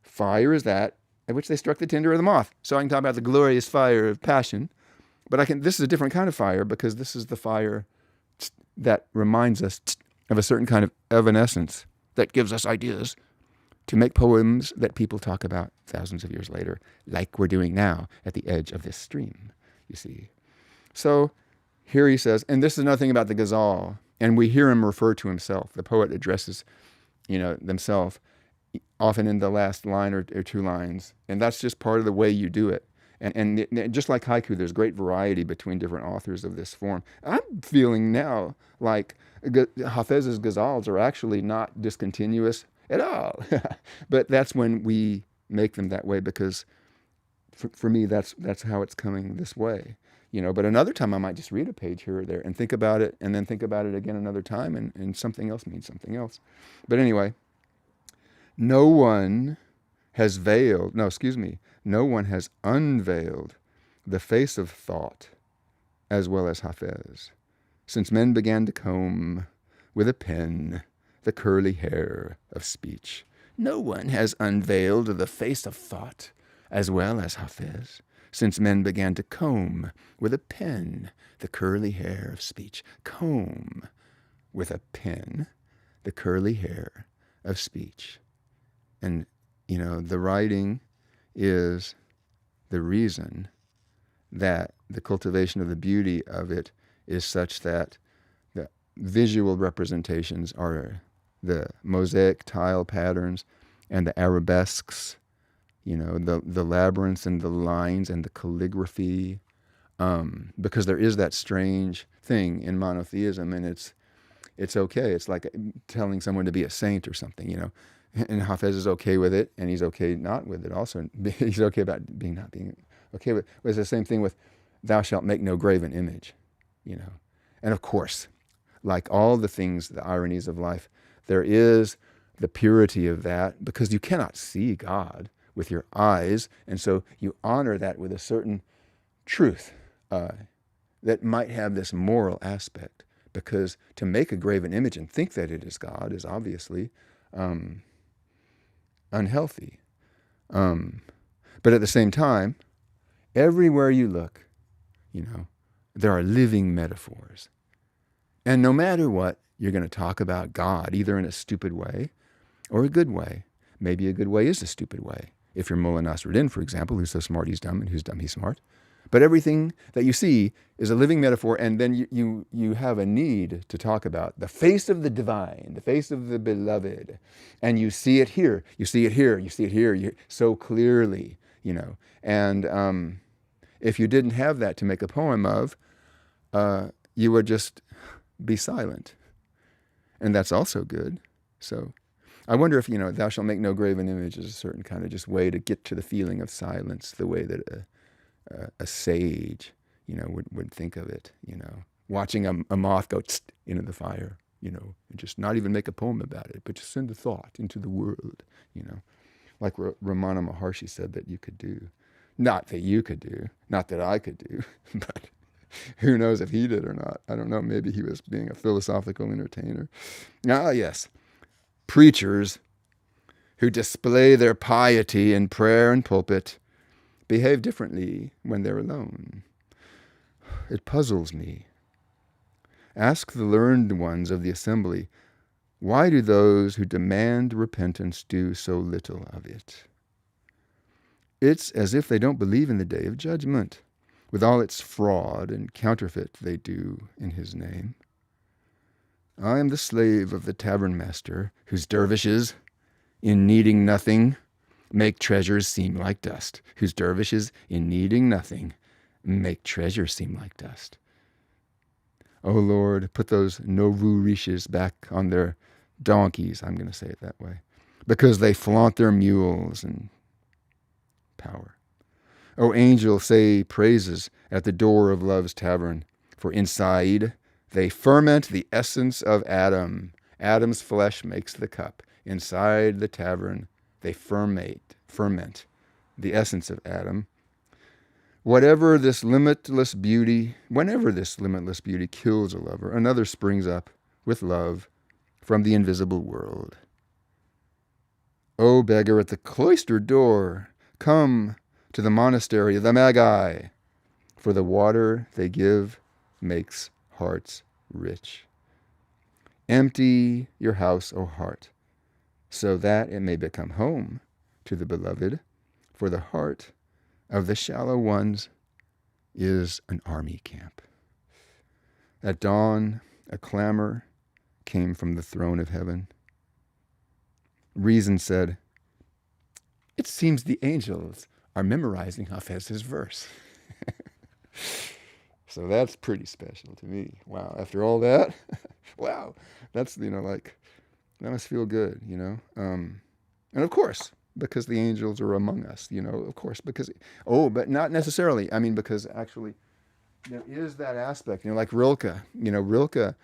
fire is that at which they struck the tinder of the moth. So I can talk about the glorious fire of passion, but this is a different kind of fire because this is the fire that reminds us of a certain kind of evanescence that gives us ideas to make poems that people talk about thousands of years later, like we're doing now at the edge of this stream, you see. So here he says, and this is another thing about the Ghazal, and we hear him refer to himself. The poet addresses, themselves, often in the last line or two lines, and that's just part of the way you do it. And just like haiku, there's great variety between different authors of this form. I'm feeling now like Hafez's ghazals are actually not discontinuous at all. But that's when we make them that way because for me, that's how it's coming this way. But another time I might just read a page here or there and think about it, and then think about it again another time, and something else means something else. But anyway, no one has veiled, no, excuse me, no one has unveiled the face of thought as well as Hafez, since men began to comb with a pen the curly hair of speech. No one has unveiled the face of thought as well as Hafez, since men began to comb with a pen the curly hair of speech. Comb with a pen the curly hair of speech. And, the writing is the reason that the cultivation of the beauty of it is such that the visual representations are the mosaic tile patterns and the arabesques, the labyrinths and the lines and the calligraphy, because there is that strange thing in monotheism, and it's okay. It's like telling someone to be a saint or something, and Hafez is okay with it, and he's okay not with it also. He's okay about not being okay with it. It's the same thing with thou shalt make no graven image, And of course, like all the things, the ironies of life, there is the purity of that, because you cannot see God with your eyes, and so you honor that with a certain truth that might have this moral aspect, because to make a graven image and think that it is God is obviously unhealthy. But at the same time, everywhere you look, there are living metaphors. And no matter what, you're going to talk about God, either in a stupid way or a good way. Maybe a good way is a stupid way. If you're Mullah Nasruddin, for example, who's so smart he's dumb, and who's dumb he's smart. But everything that you see is a living metaphor, and then you have a need to talk about the face of the divine, the face of the beloved, and you see it here, you see it here, you see it here, so clearly, And if you didn't have that to make a poem of, you would just be silent, and that's also good. So I wonder if, thou shalt make no graven image is a certain kind of just way to get to the feeling of silence, the way that a sage, would think of it, watching a moth go into the fire, and just not even make a poem about it, but just send a thought into the world, like Ramana Maharshi said that you could do. Not that you could do, not that I could do, but who knows if he did or not. I don't know, maybe he was being a philosophical entertainer. Ah, yes, preachers who display their piety in prayer and pulpit behave differently when they're alone. It puzzles me. Ask the learned ones of the assembly, why do those who demand repentance do so little of it? It's as if they don't believe in the day of judgment, with all its fraud and counterfeit they do in his name. I am the slave of the tavern master, whose dervishes, in needing nothing, make treasures seem like dust, whose dervishes, in needing nothing, make treasures seem like dust. O Lord, put those Novu Rishis back on their donkeys, I'm going to say it that way, because they flaunt their mules and power. O angel, say praises at the door of love's tavern, for inside they ferment the essence of Adam. Adam's flesh makes the cup. Inside the tavern they ferment the essence of Adam. Whenever this limitless beauty kills a lover, another springs up with love from the invisible world. O beggar at the cloistered door, come to the monastery of the Magi, for the water they give makes hearts rich. Empty your house, O heart, so that it may become home to the beloved, for the heart of the shallow ones is an army camp. At dawn, a clamor came from the throne of heaven. Reason said, it seems the angels are memorizing Hafez's verse. So that's pretty special to me. Wow, after all that, wow, that's, that must feel good, And of course, Because the angels are among us, of course, but not necessarily. I mean, because actually there is that aspect, like Rilke, Rilke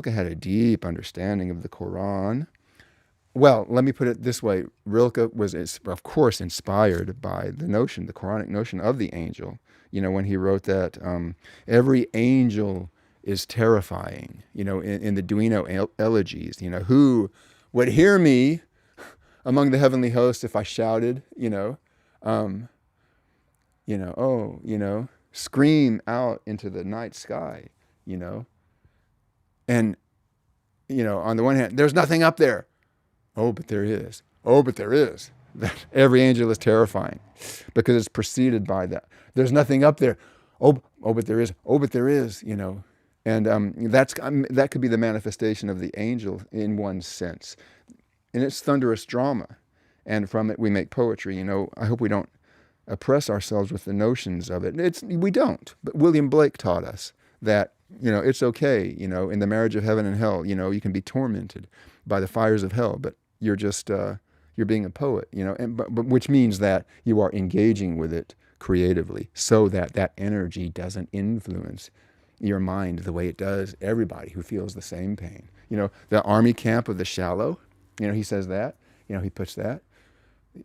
had a deep understanding of the Quran. Well, let me put it this way. Rilke was, of course, inspired by the Quranic notion of the angel. When he wrote that every angel is terrifying, in the Duino elegies, who would hear me among the heavenly hosts if I shouted, um, scream out into the night sky, and, on the one hand, there's nothing up there. Oh, but there is. Oh, but there is. Every angel is terrifying because it's preceded by that. There's nothing up there. Oh, but there is. Oh, but there is. And that could be the manifestation of the angel in one sense, and it's thunderous drama, and from it we make poetry. I hope we don't oppress ourselves with the notions of it. We don't. But William Blake taught us that it's okay. In the marriage of heaven and hell, you can be tormented by the fires of hell, but you're just you're being a poet, but which means that you are engaging with it creatively, so that energy doesn't influence your mind the way it does everybody who feels the same pain. The army camp of the shallow. He says that. He puts that.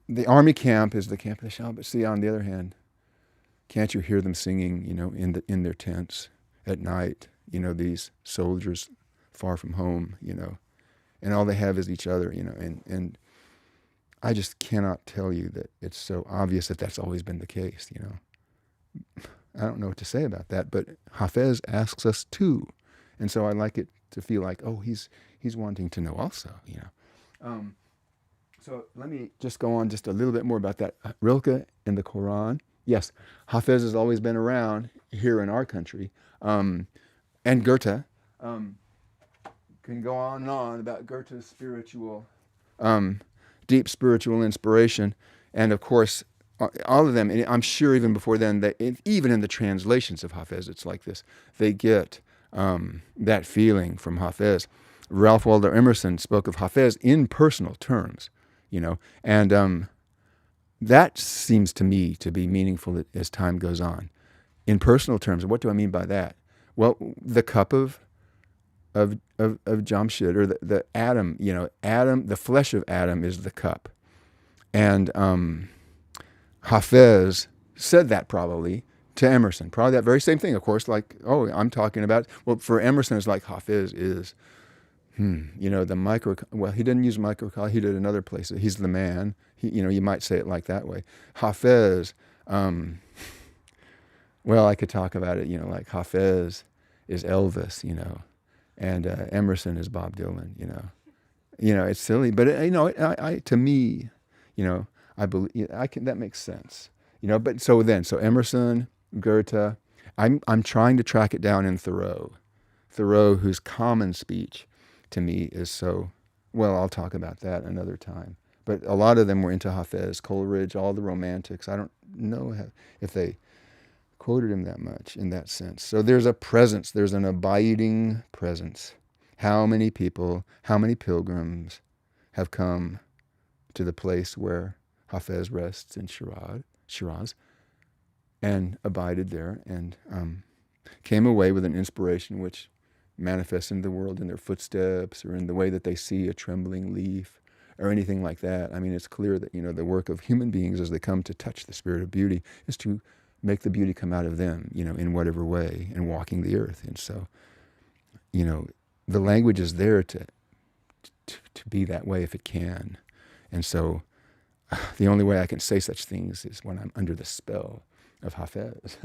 The army camp is the camp of the shallow, but see, on the other hand, can't you hear them singing? In their tents at night. These soldiers far from home. And all they have is each other, and I just cannot tell you that it's so obvious that that's always been the case, I don't know what to say about that, but Hafez asks us too. And so I like it to feel like, oh, he's wanting to know also, So let me just go on just a little bit more about that. Rilke and the Quran. Yes, Hafez has always been around here in our country. And Goethe. Can go on and on about Goethe's spiritual, deep spiritual inspiration. And of course, all of them, and I'm sure even before then, that even in the translations of Hafez, it's like this. They get that feeling from Hafez. Ralph Waldo Emerson spoke of Hafez in personal terms, and that seems to me to be meaningful as time goes on. In personal terms, what do I mean by that? Well, the cup of Jamshid, or the Adam, the flesh of Adam is the cup. And Hafez said that probably to Emerson. Probably that very same thing, of course, like, I'm talking about, well, for Emerson, it's like Hafez is, the micro, well, he didn't use microcosm, he did another place. He's the man. You might say it like that way. Hafez, well, I could talk about it, like Hafez is Elvis, and Emerson is Bob Dylan, it's silly, but I to me, I believe that makes sense, But so Emerson, Goethe, I'm trying to track it down in Thoreau, whose common speech to me is so well. I'll talk about that another time. But a lot of them were into Hafez, Coleridge, all the Romantics. I don't know if they quoted him that much in that sense. So there's a presence, there's an abiding presence. How many people, how many pilgrims have come to the place where Hafez rests in Shiraz, and abided there, and came away with an inspiration which manifests in the world in their footsteps, or in the way that they see a trembling leaf, or anything like that. I mean, it's clear that, the work of human beings as they come to touch the spirit of beauty is to make the beauty come out of them, in whatever way, and walking the earth. And so, the language is there to be that way if it can. And so the only way I can say such things is when I'm under the spell of Hafez.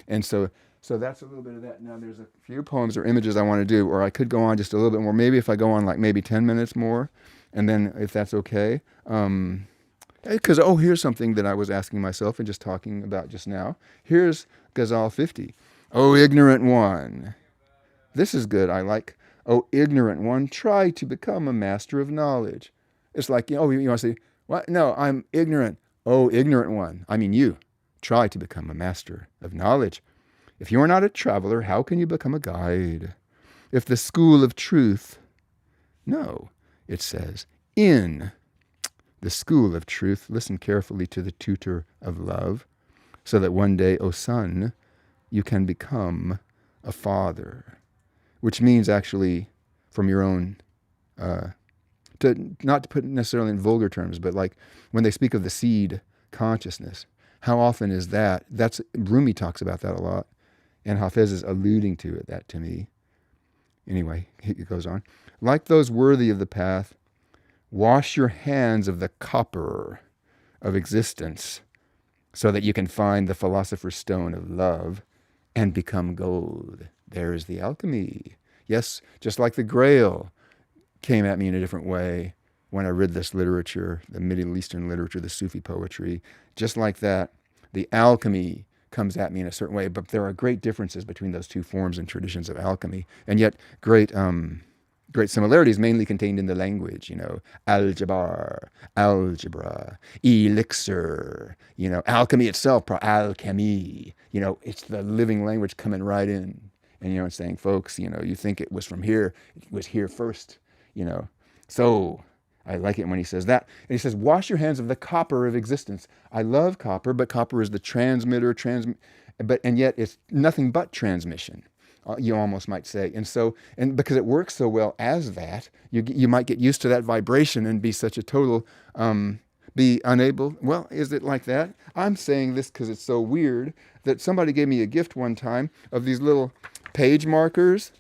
And so that's a little bit of that. Now there's a few poems or images I want to do, or I could go on just a little bit more. Maybe if I go on like maybe 10 minutes more, and then if that's okay. Because, here's something that I was asking myself and just talking about just now. Here's Ghazal 50. O ignorant one. This is good. I like, O ignorant one, try to become a master of knowledge. It's like, you want to say, what? No, I'm ignorant. O ignorant one. I mean you. Try to become a master of knowledge. If you are not a traveler, how can you become a guide? If the school of truth, no, it says, in the school of truth. Listen carefully to the tutor of love, so that one day, O son, you can become a father. Which means actually, from your own, not to put it necessarily in vulgar terms, but like when they speak of the seed consciousness, how often is that? Rumi talks about that a lot, and Hafez is alluding to it, that to me. Anyway, it goes on. Like those worthy of the path, wash your hands of the copper of existence, so that you can find the philosopher's stone of love and become gold. There is the alchemy. Yes, just like the Grail came at me in a different way when I read this literature, the Middle Eastern literature, the Sufi poetry. Just like that, the alchemy comes at me in a certain way. But there are great differences between those two forms and traditions of alchemy, and yet great similarities, mainly contained in the language. Algebra, elixir. Alchemy itself, alchemy. It's the living language coming right in. And, it's saying, folks, you think it was from here. It was here first, So I like it when he says that. And he says, wash your hands of the copper of existence. I love copper, but copper is the transmitter, and yet it's nothing but transmission, you almost might say. And because it works so well as that, you might get used to that vibration and be such a total, be unable. Well, is it like that? I'm saying this because it's so weird that somebody gave me a gift one time of these little page markers,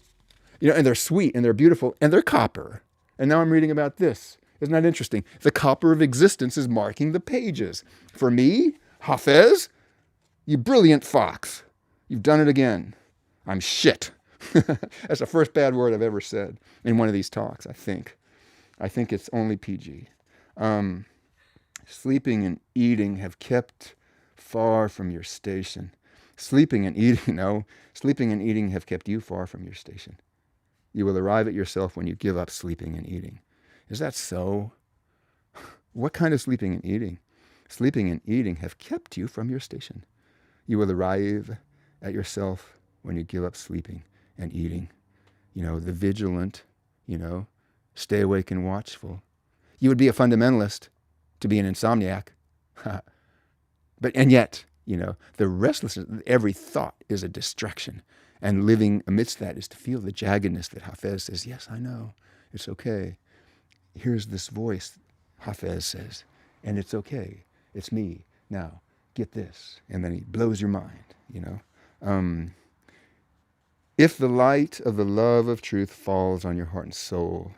and they're sweet and they're beautiful and they're copper. And now I'm reading about this. Isn't that interesting? The copper of existence is marking the pages. For me, Hafez, you brilliant fox. You've done it again. I'm shit. That's the first bad word I've ever said in one of these talks, I think. I think it's only PG. Sleeping and eating have kept far from your station. Sleeping and eating have kept you far from your station. You will arrive at yourself when you give up sleeping and eating. Is that so? What kind of sleeping and eating? Sleeping and eating have kept you from your station. You will arrive at yourself when you give up sleeping and eating. The vigilant, stay awake and watchful. You would be a fundamentalist to be an insomniac. And yet, the restlessness, every thought is a distraction. And living amidst that is to feel the jaggedness that Hafez says, yes, I know, it's okay. Here's this voice, Hafez says, and it's okay. It's me. Now, get this. And then he blows your mind, If the light of the love of truth falls on your heart and soul,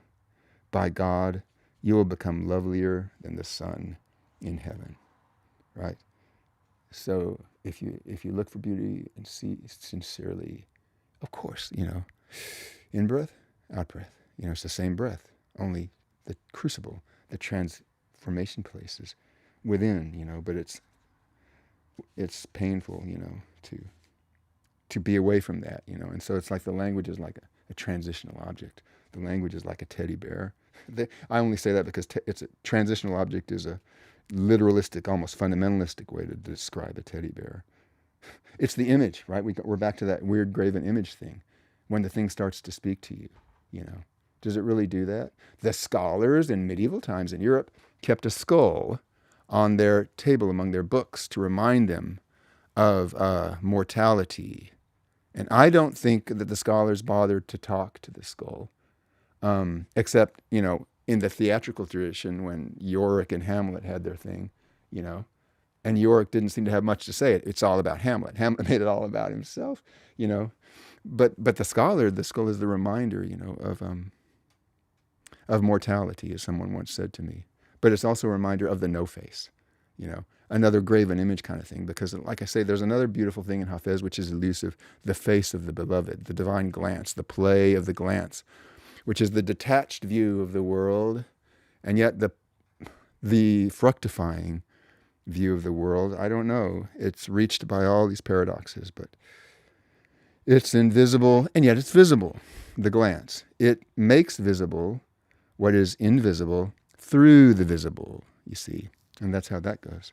by God, you will become lovelier than the sun in heaven, right? So if you look for beauty and see sincerely, of course, in breath, out breath, it's the same breath, only the crucible, the transformation places within, but it's painful, to be away from that, and so it's like the language is like a transitional object. The language is like a teddy bear. I only say that because it's a transitional object is a literalistic, almost fundamentalistic way to describe a teddy bear. It's the image, right? We're back to that weird graven image thing. When the thing starts to speak to you, Does it really do that? The scholars in medieval times in Europe kept a skull on their table among their books to remind them of mortality. And I don't think that the scholars bothered to talk to the skull, except, in the theatrical tradition when Yorick and Hamlet had their thing, and Yorick didn't seem to have much to say. It's all about Hamlet. Hamlet made it all about himself, But the skull is the reminder, of mortality, as someone once said to me. But it's also a reminder of the no face, another graven image kind of thing. Because, like I say, there's another beautiful thing in Hafez which is elusive: the face of the beloved, the divine glance, the play of the glance, which is the detached view of the world, and yet the fructifying view of the world. I don't know. It's reached by all these paradoxes, but it's invisible, and yet it's visible, the glance. It makes visible what is invisible through the visible, you see. And that's how that goes.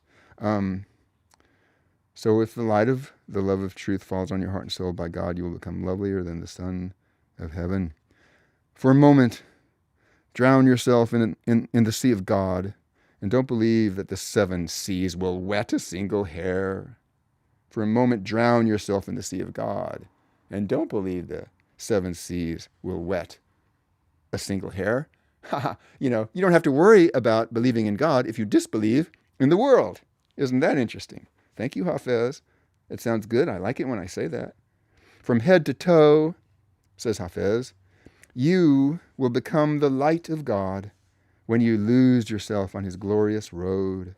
So if the light of the love of truth falls on your heart and soul, by God, you will become lovelier than the sun of heaven. For a moment, drown yourself in the sea of God And don't believe that the 7 seas will wet a single hair. For a moment, drown yourself in the sea of God. And don't believe the 7 seas will wet a single hair. You don't have to worry about believing in God if you disbelieve in the world. Isn't that interesting? Thank you, Hafez. It sounds good. I like it when I say that. From head to toe, says Hafez, you will become the light of God when you lose yourself on his glorious road.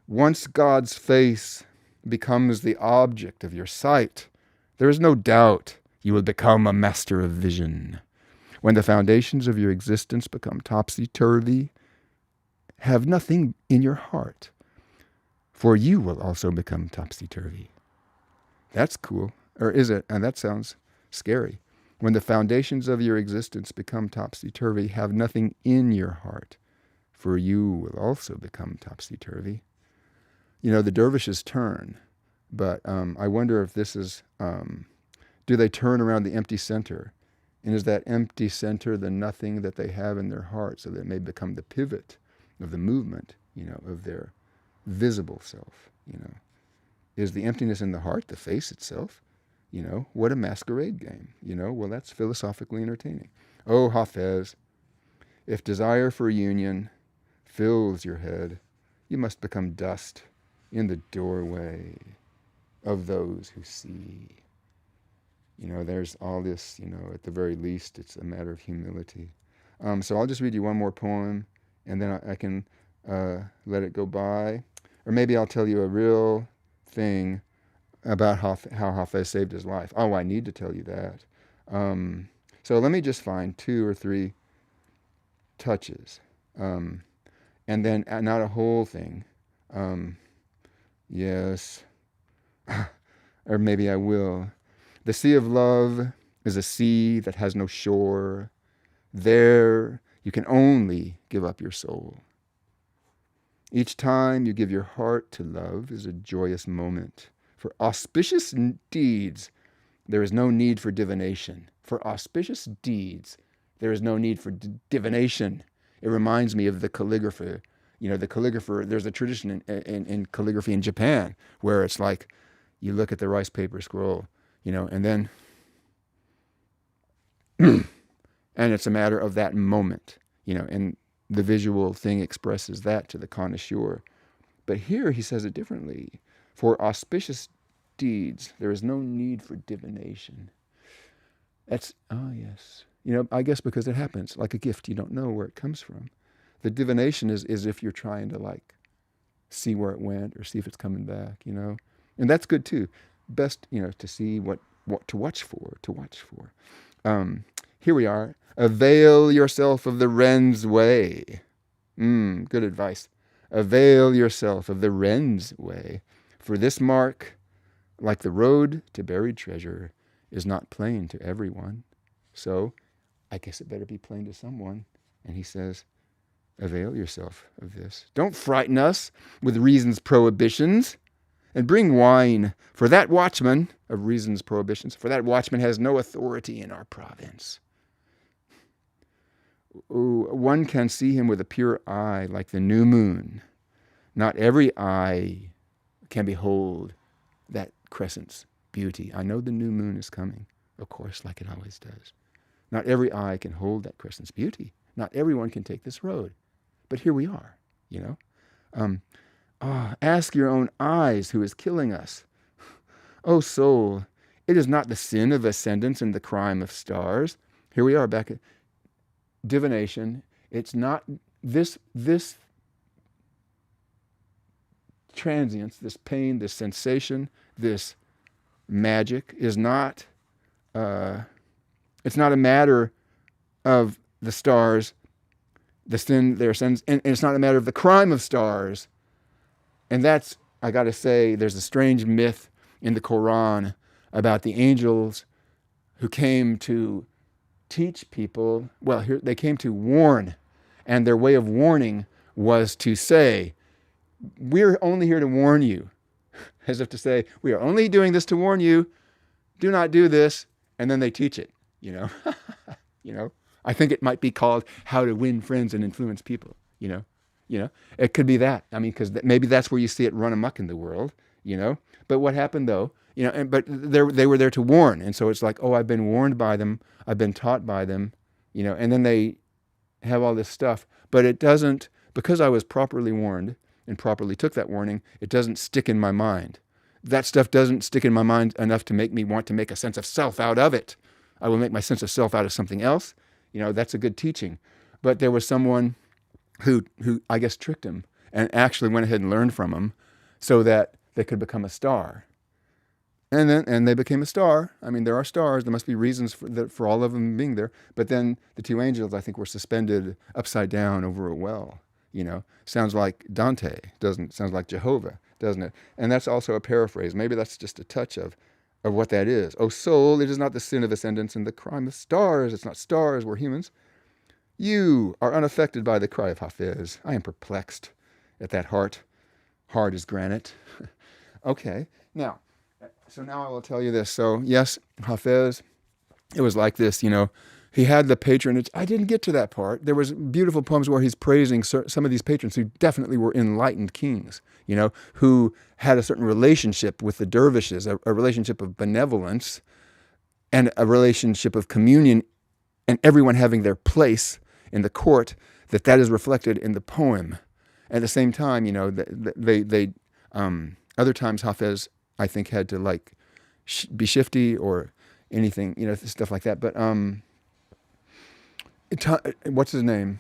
Once God's face becomes the object of your sight, there is no doubt you will become a master of vision. When the foundations of your existence become topsy-turvy, have nothing in your heart, for you will also become topsy-turvy. That's cool. Or is it? And that sounds scary. When the foundations of your existence become topsy-turvy, have nothing in your heart, for you will also become topsy-turvy. The dervishes turn, but I wonder if this is, do they turn around the empty center? And is that empty center the nothing that they have in their heart, so that it may become the pivot of the movement, of their visible self, Is the emptiness in the heart the face itself? What a masquerade game, Well, that's philosophically entertaining. Oh, Hafez, if desire for union fills your head, you must become dust in the doorway of those who see. There's all this, at the very least, it's a matter of humility. So I'll just read you one more poem, and then I can let it go by. Or maybe I'll tell you a real thing about how Hafez saved his life. Oh, I need to tell you that. So let me just find 2 or 3 touches. And then not a whole thing. Yes. Or maybe I will. The sea of love is a sea that has no shore. There you can only give up your soul. Each time you give your heart to love is a joyous moment. For auspicious deeds, there is no need for divination. For auspicious deeds, there is no need for divination. It reminds me of the calligrapher. The calligrapher, there's a tradition in calligraphy in Japan where it's like you look at the rice paper scroll, and then, and it's a matter of that moment, and the visual thing expresses that to the connoisseur. But here he says it differently. For auspicious deeds, there is no need for divination. That's, yes. I guess because it happens like a gift. You don't know where it comes from. The divination is if you're trying to see where it went or see if it's coming back, And that's good too. Best, to see what to watch for, Here we are. Avail yourself of the wren's way. Good advice. Avail yourself of the wren's way. For this mark, like the road to buried treasure, is not plain to everyone. So I guess it better be plain to someone. And he says, avail yourself of this. Don't frighten us with reason's prohibitions, and bring wine for that watchman of reason's prohibitions, for that watchman has no authority in our province. One can see him with a pure eye like the new moon. Not every eye can behold that crescent's beauty. I know the new moon is coming, of course, like it always does. Not every eye can hold that crescent's beauty. Not everyone can take this road. But here we are, Ask your own eyes who is killing us. O soul, it is not the sin of ascendance and the crime of stars. Here we are back at divination. It's not this transience, this pain, this sensation, this magic is not, it's not a matter of the stars, the sin, their sins, and it's not a matter of the crime of stars. And that's, I got to say, there's a strange myth in the Quran about the angels who came to teach people. Well, here they came to warn, and their way of warning was to say, we're only here to warn you. As if to say, we are only doing this to warn you. Do not do this. And then they teach it, I think it might be called How to Win Friends and Influence People, It could be that. I mean, because maybe that's where you see it run amok in the world. But what happened though? But they were there to warn, and so it's like, oh, I've been warned by them, I've been taught by them, and then they have all this stuff, but it doesn't, because I was properly warned and properly took that warning, it doesn't stick in my mind. That stuff doesn't stick in my mind enough to make me want to make a sense of self out of it. I will make my sense of self out of something else. That's a good teaching. But there was someone who I guess tricked him and actually went ahead and learned from him so that they could become a star. And they became a star. I mean, there are stars. There must be reasons for all of them being there. But then the two angels, I think, were suspended upside down over a well. Sounds like Dante, doesn't it? Sounds like Jehovah, doesn't it? And that's also a paraphrase. Maybe that's just a touch of what that is. O soul, it is not the sin of ascendance and the crime of stars. It's not stars, we're humans. You are unaffected by the cry of Hafez. I am perplexed at that heart. Hard as granite. Okay, now, so now I will tell you this. So yes, Hafez, it was like this, he had the patronage. I didn't get to that part. There was beautiful poems where he's praising some of these patrons who definitely were enlightened kings, who had a certain relationship with the dervishes, a relationship of benevolence and a relationship of communion, and everyone having their place in the court, that is reflected in the poem. At the same time, they other times Hafez, I think, had to be shifty or anything, stuff like that. But what's his name?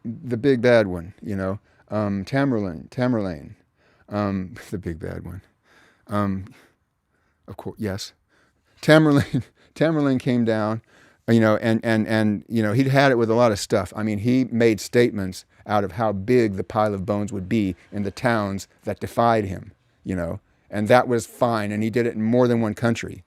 The big bad one, Tamerlane, the big bad one. Of course, yes. Tamerlane came down, and he'd had it with a lot of stuff. I mean, he made statements out of how big the pile of bones would be in the towns that defied him, and that was fine. And he did it in more than one country,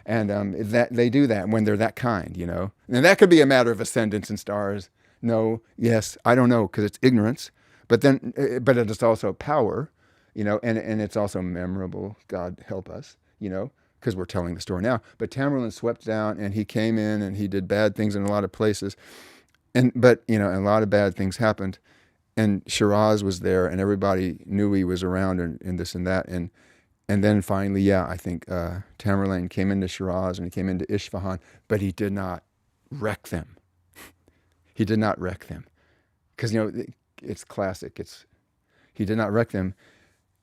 and that they do that when they're that kind, and that could be a matter of ascendance and stars. No, yes, I don't know, because it's ignorance, but it's also power, and it's also memorable. God help us, because we're telling the story now. But Tamerlane swept down, and he came in, and he did bad things in a lot of places, but a lot of bad things happened, and Shiraz was there, and everybody knew he was around, and this and that, and then finally, I think Tamerlane came into Shiraz and he came into Isfahan, but he did not wreck them. He did not wreck them, because it's classic. He did not wreck them.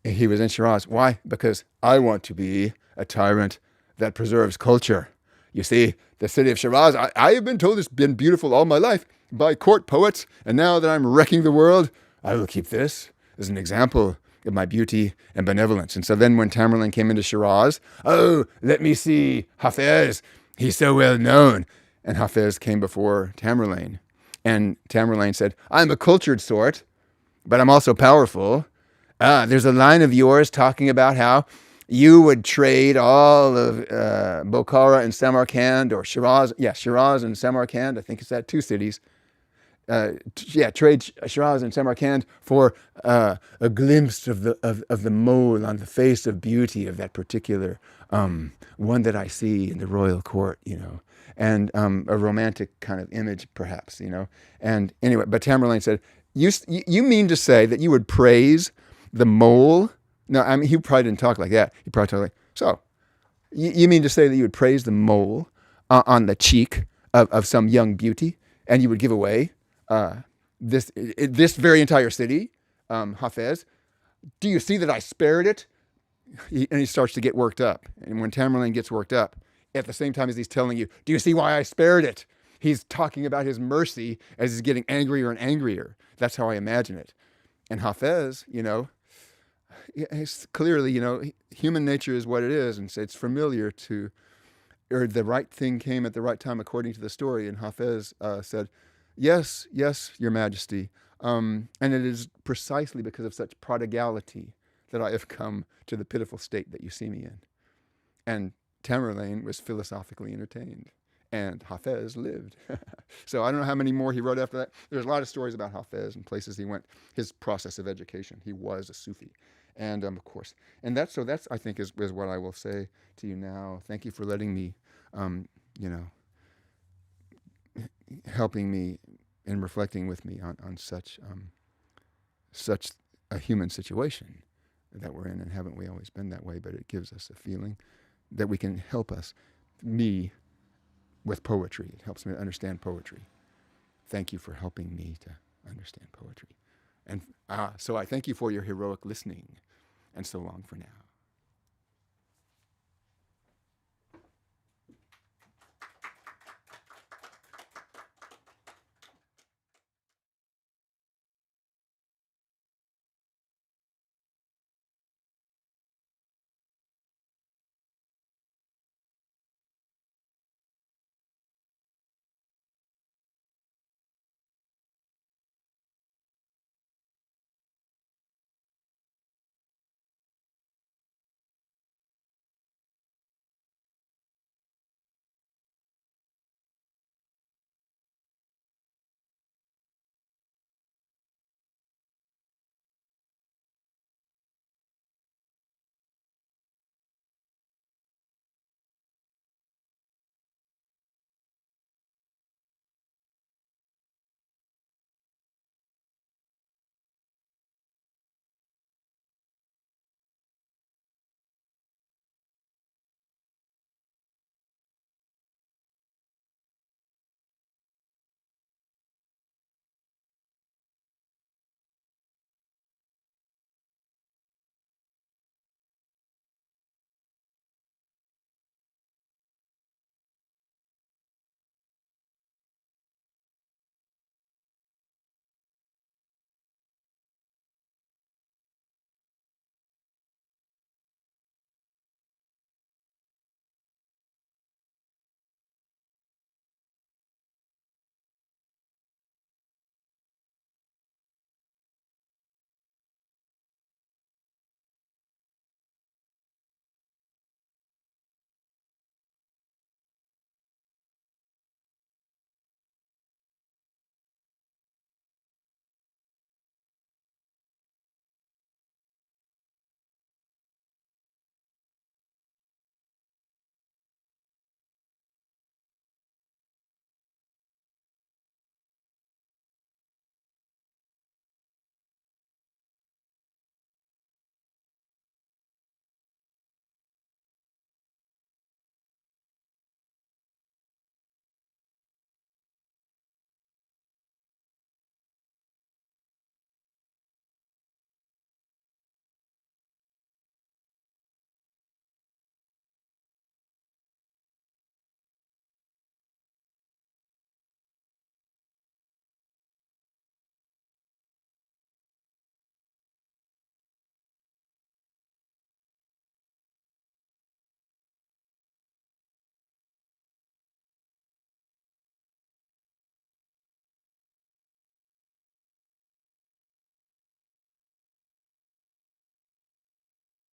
He was in Shiraz. Why? Because I want to be a tyrant that preserves culture. You see, the city of Shiraz, I have been told it's been beautiful all my life by court poets, and now that I'm wrecking the world, I will keep this as an example of my beauty and benevolence. And so then when Tamerlane came into Shiraz, oh, let me see Hafez. He's so well known. And Hafez came before Tamerlane. And Tamerlane said, I'm a cultured sort, but I'm also powerful. There's a line of yours talking about how you would trade all of Bokhara and Samarkand, or Shiraz. Yeah, Shiraz and Samarkand. I think it's that, two cities. Trade Shiraz and Samarkand for a glimpse of the mole on the face of beauty of that particular one that I see in the royal court, and a romantic kind of image, perhaps, And anyway, but Tamerlane said, "You mean to say that you would praise the mole?" No, I mean, he probably didn't talk like that. He probably talked like, so you mean to say that you would praise the mole on the cheek of some young beauty, and you would give away this very entire city, Hafez? Do you see that I spared it? And he starts to get worked up. And when Tamerlane gets worked up, at the same time as he's telling you, do you see why I spared it? He's talking about his mercy as he's getting angrier and angrier. That's how I imagine it. And Hafez, it's clearly, human nature is what it is, and so it's familiar to, or the right thing came at the right time according to the story. And Hafez said, yes, your majesty. And it is precisely because of such prodigality that I have come to the pitiful state that you see me in. And Tamerlane was philosophically entertained, and Hafez lived. So I don't know how many more he wrote after that. There's a lot of stories about Hafez and places he went, his process of education. He was a Sufi. And of course, and that's I think is what I will say to you now. Thank you for letting me, helping me and reflecting with me on such such a human situation that we're in, and haven't we always been that way? But it gives us a feeling that we can help me with poetry. It helps me to understand poetry. Thank you for helping me to understand poetry. And so I thank you for your heroic listening, and so long for now.